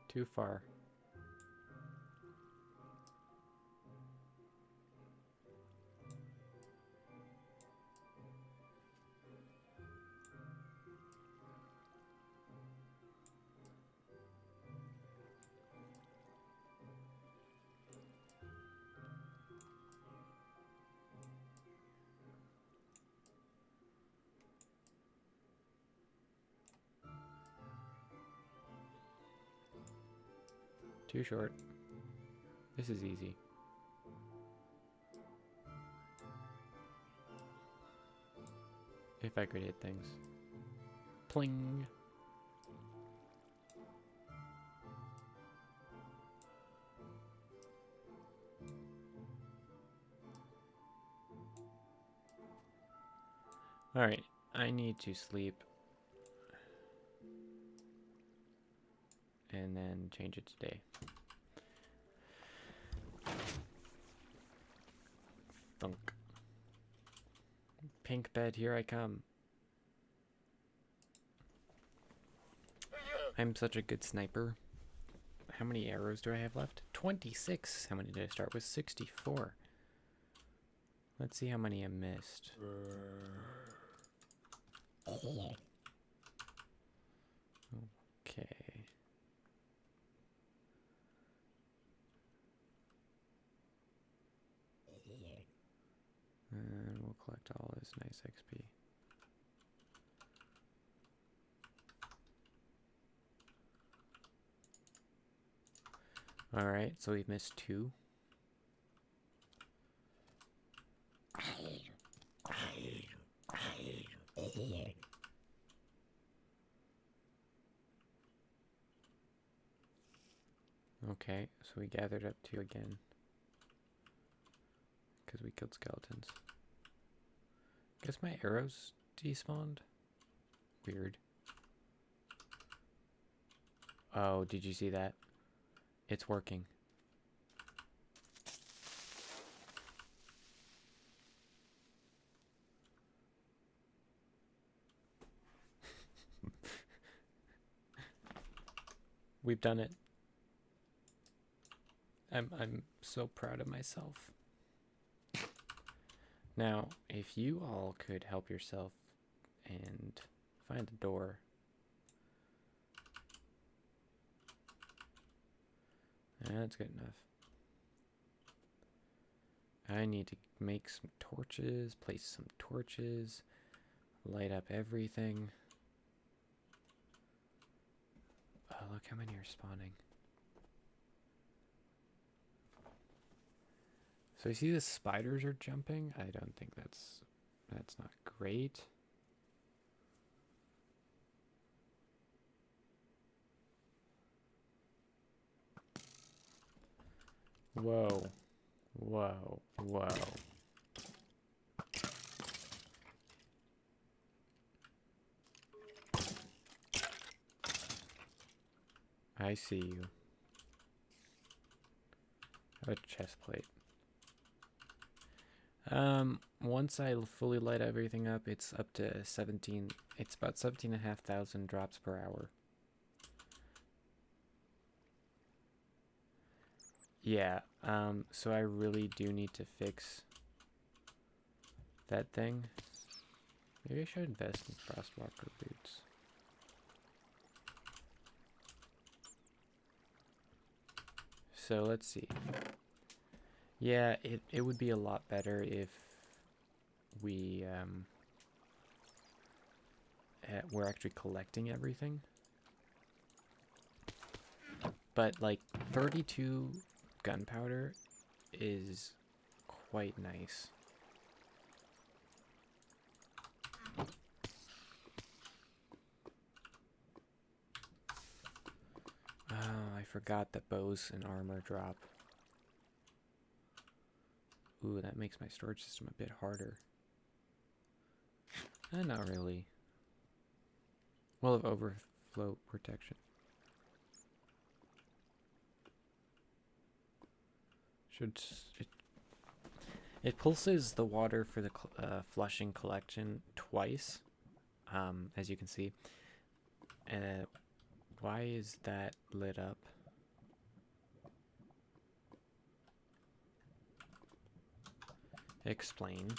Too far. Too short. This is easy. If I could hit things. Pling. Alright, I need to sleep. And then change it to day. Thunk. Pink bed, here I come. I'm such a good sniper. How many arrows do I have left? 26. How many did I start with? 64. Let's see how many I missed. Okay. And we'll collect all this nice XP. Alright, so we've missed 2. Okay, so we gathered up 2 again. Because we killed skeletons. Guess my arrows despawned? Weird. Oh, did you see that? It's working. We've done it. I'm so proud of myself. Now, if you all could help yourself and find the door. That's good enough. I need to make some torches, place some torches, light up everything. Oh, look how many are spawning. So you see the spiders are jumping? I don't think that's not great. Whoa. Whoa. Whoa. I see you. A chest plate. Once I fully light everything up, it's up to 17. It's about 17,500 drops per hour. Yeah, so I really do need to fix that thing. Maybe I should invest in Frostwalker boots. So let's see. Yeah, it would be a lot better if we we're actually collecting everything. But like 32 gunpowder is quite nice. Oh, I forgot that bows and armor drop. Ooh, that makes my storage system a bit harder. Not really. Well, of overflow protection. It pulses the water for the flushing collection twice, as you can see. Why is that lit up? Explain.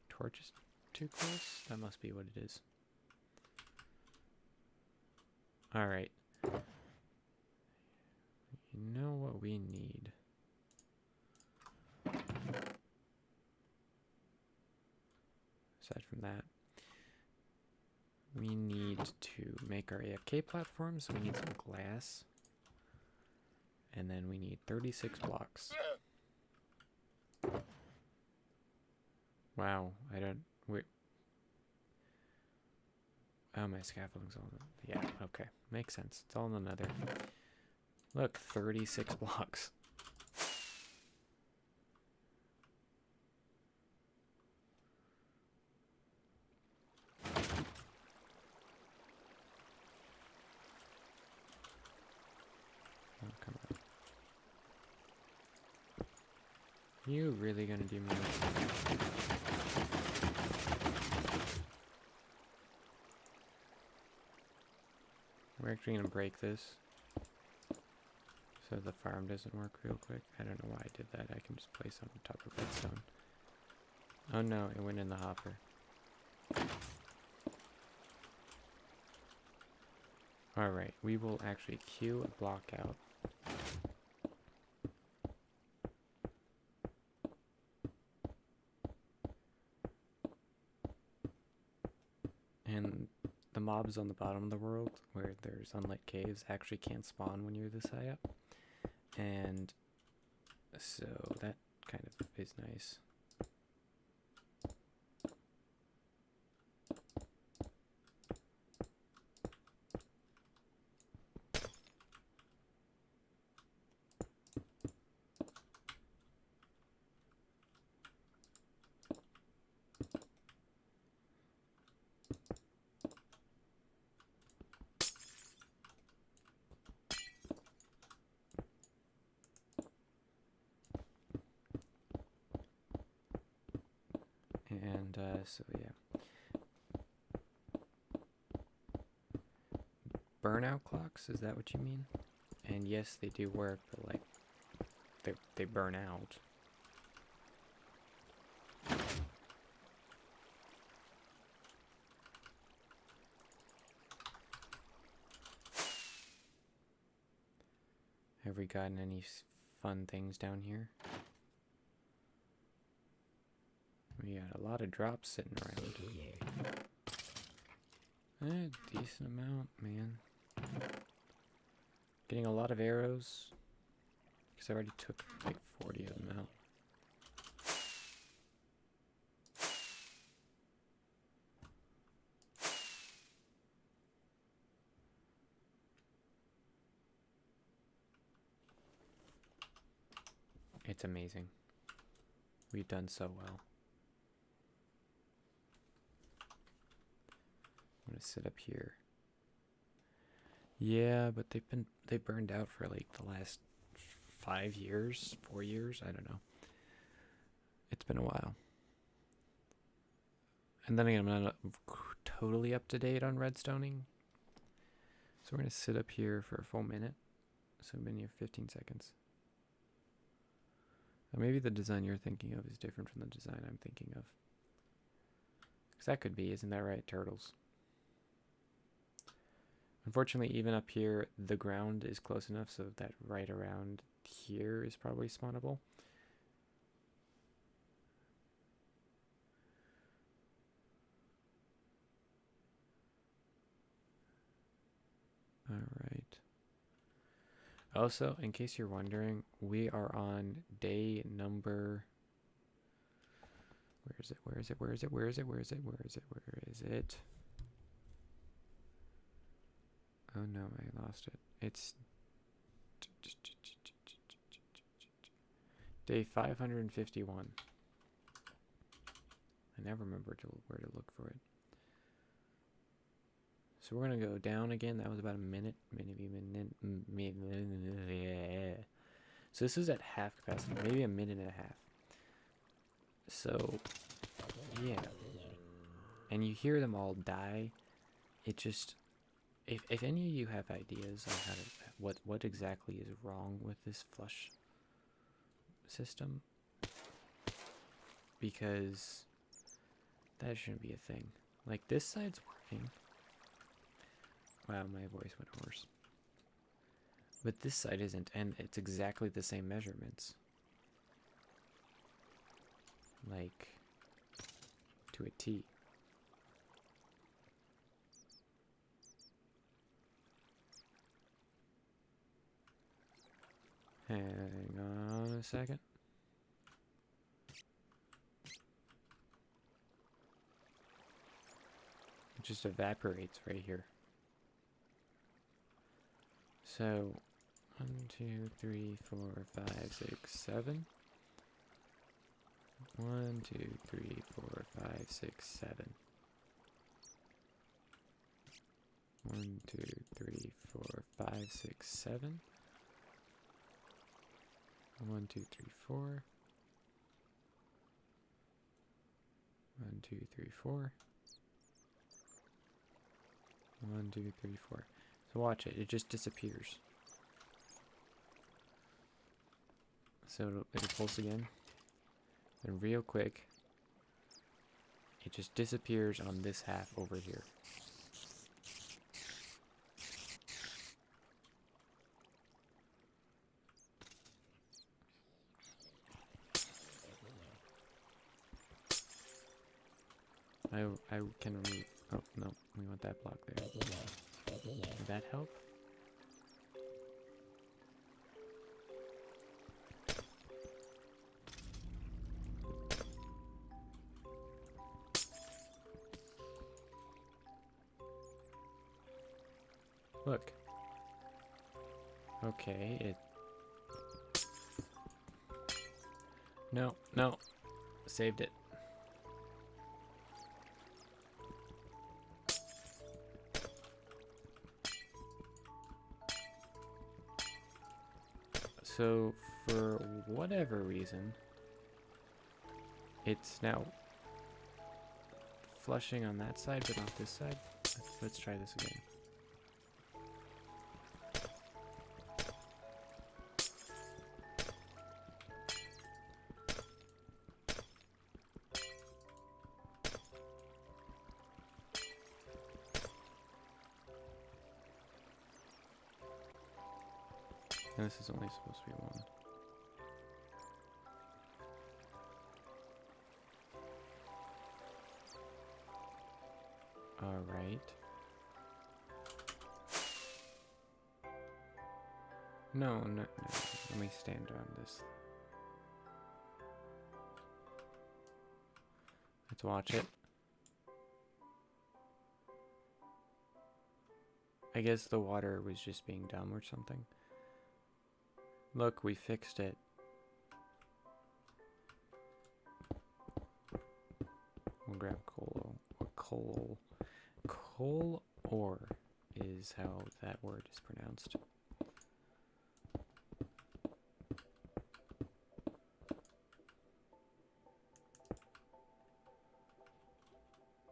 Torch is too close? That must be what it is. Alright. You know what we need? Aside from that, we need to make our AFK platform, so we need some glass. And then we need 36 blocks. Wow, I don't... Wait. Oh, my scaffolding's all... Yeah, okay. Makes sense. It's all in the nether. Look, 36 blocks. Oh, come on. You really gonna do me? We're actually gonna break this so the farm doesn't work real quick. I don't know why I did that. I can just place on top of redstone. Oh no, it went in the hopper. Alright, we will actually queue a block out. And the mobs on the bottom of the world, where there's unlit caves, actually can't spawn when you're this high up. And so that kind of is nice. And so yeah. Burnout clocks, is that what you mean? And yes, they do work, but like they burn out. Have we gotten any fun things down here? We got a lot of drops sitting around. Decent amount, man. Getting a lot of arrows. Because I already took like 40 of them out. It's amazing. We've done so well. I'm gonna sit up here. Yeah, but they burned out for like the last 5 years, 4 years, I don't know. It's been a while. And then again, I'm not totally up to date on redstoning. So we're gonna sit up here for a full minute. So I've been here 15 seconds. Or maybe the design you're thinking of is different from the design I'm thinking of. Because that could be, isn't that right, turtles? Unfortunately, even up here, the ground is close enough so that right around here is probably spawnable. Alright. Also, in case you're wondering, we are on day number... Where is it? Where is it? Where is it? Where is it? Where is it? Where is it? Where is it? Oh no, I lost it. It's day 551. I never remember where to look for it. So we're gonna go down again. That was about a minute. Yeah. So this is at half capacity, maybe a minute and a half. So yeah, and you hear them all die. It just, if any of you have ideas on how to, what exactly is wrong with this flush system, because that shouldn't be a thing. Like, this side's working. Wow, my voice went hoarse. But this side isn't, and it's exactly the same measurements. Like, to a T. Hang on a second. It just evaporates right here. So, 1, 2, 3, 4, 5, 6, 7. 1, 2, 3, 4, 5, 6, 7. 1, 2, 3, 4, 5, 6, 7. 1, 2, 3, 4. 1, 2, 3, 4. 1, 2, 3, 4. So watch it. It just disappears. So it'll pulse again. And real quick, it just disappears on this half over here. I can remove Oh, no, we want that block there. Did that help? Look. Okay, it... No, no. Saved it. So, for whatever reason, it's now flushing on that side, but not this side. Let's try this again. And this is only supposed to be one. Alright. No, no, no. Let me stand on this. Let's watch it. I guess the water was just being dumb or something. Look, we fixed it. We'll grab coal. Coal ore is how that word is pronounced.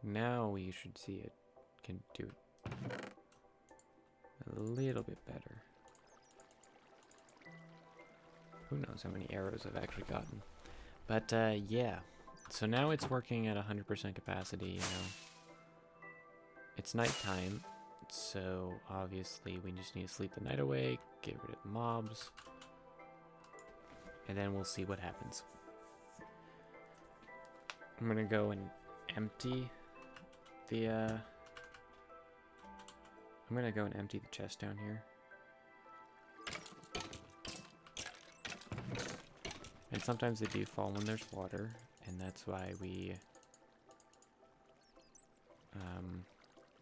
Now we should see it can do it a little bit better. Who knows how many arrows I've actually gotten. But yeah, so now it's working at 100% capacity, you know. It's nighttime, so obviously we just need to sleep the night away, get rid of the mobs, and then we'll see what happens. I'm gonna go and empty the chest down here. And sometimes they do fall when there's water, and that's why we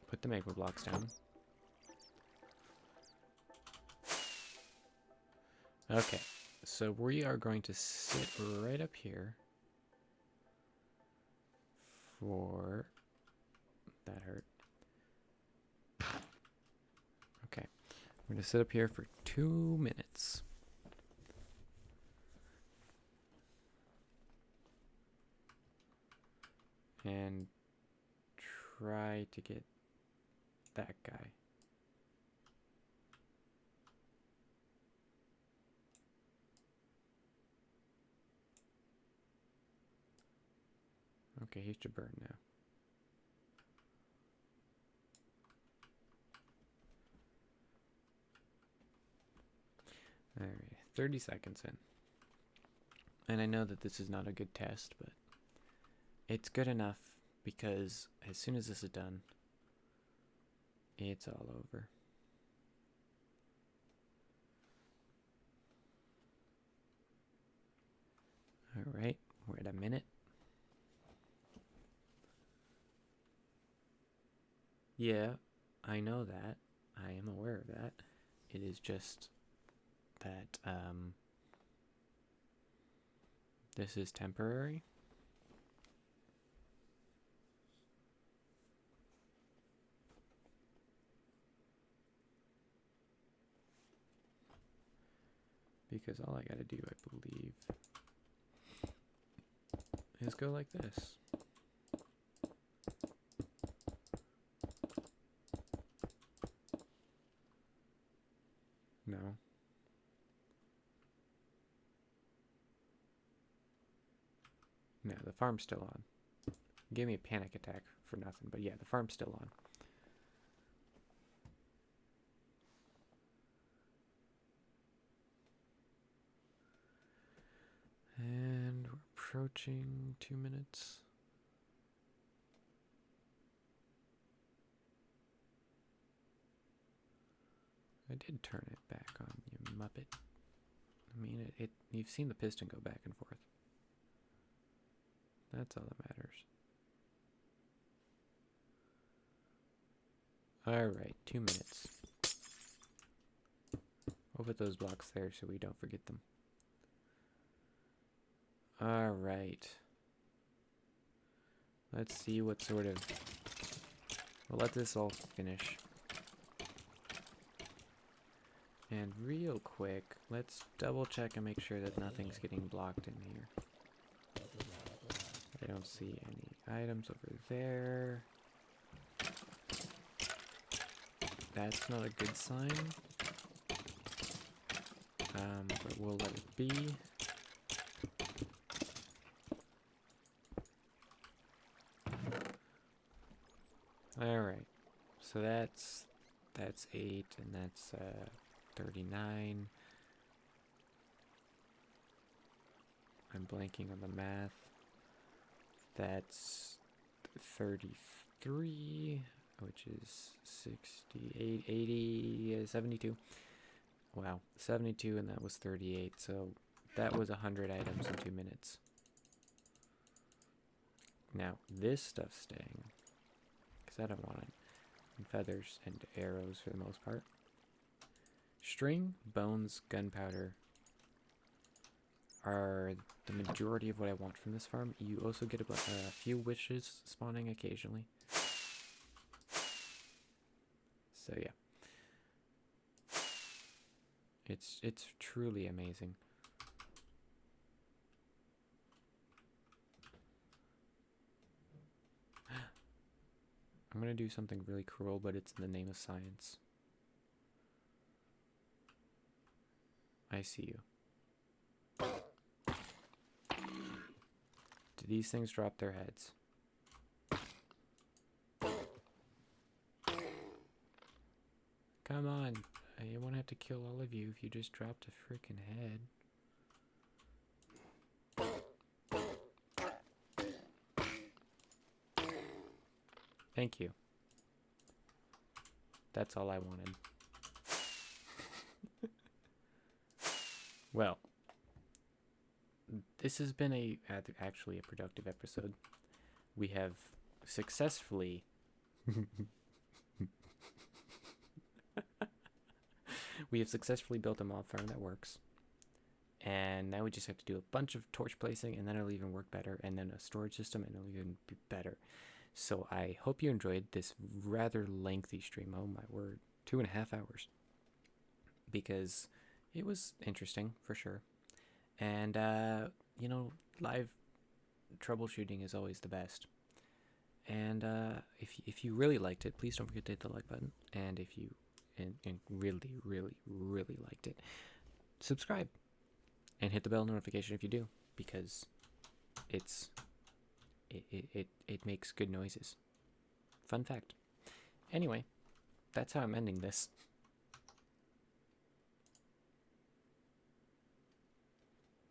put the magma blocks down. Okay, so we are going to sit right up here for... That hurt. Okay, we're going to sit up here for 2 minutes. And try to get that guy. Okay, he should burn now. Alright, 30 seconds in. And I know that this is not a good test, but it's good enough because as soon as this is done, it's all over. Alright, we're at a minute. Yeah, I know that. I am aware of that. It is just that this is temporary. Because all I gotta do, I believe, is go like this. No. No, the farm's still on. Gave me a panic attack for nothing, but yeah, the farm's still on. And we're approaching 2 minutes. I did turn it back on, you muppet. I mean, you've seen the piston go back and forth. That's all that matters. Alright, 2 minutes. We'll put those blocks there so we don't forget them. Alright. Let's see what sort of... We'll let this all finish. And real quick, let's double check and make sure that nothing's getting blocked in here. I don't see any items over there. That's not a good sign. But we'll let it be. Alright. So that's 8 and that's 39. I'm blanking on the math. That's 33, which is 68, 80, 72. Wow, 72 and that was 38. So that was 100 items in 2 minutes. Now, this stuff's staying, because I don't want it. And feathers and arrows for the most part. String, bones, gunpowder are the majority of what I want from this farm. You also get a few witches spawning occasionally. So yeah. It's truly amazing. I'm gonna do something really cruel, but it's in the name of science. I see you. Do these things drop their heads? Come on. I won't have to kill all of you if you just dropped a freaking head. Thank you. That's all I wanted. Well, this has been actually a productive episode. We have successfully built a mob farm that works. And now we just have to do a bunch of torch placing, and then it'll even work better, and then a storage system, and it'll even be better. So I hope you enjoyed this rather lengthy stream. Oh my word, 2.5 hours. Because it was interesting, for sure. And, you know, live troubleshooting is always the best. And if you really liked it, please don't forget to hit the like button. And if you and really, really, really liked it, subscribe. And hit the bell notification if you do, because it makes good noises. Fun fact. Anyway, that's how I'm ending this.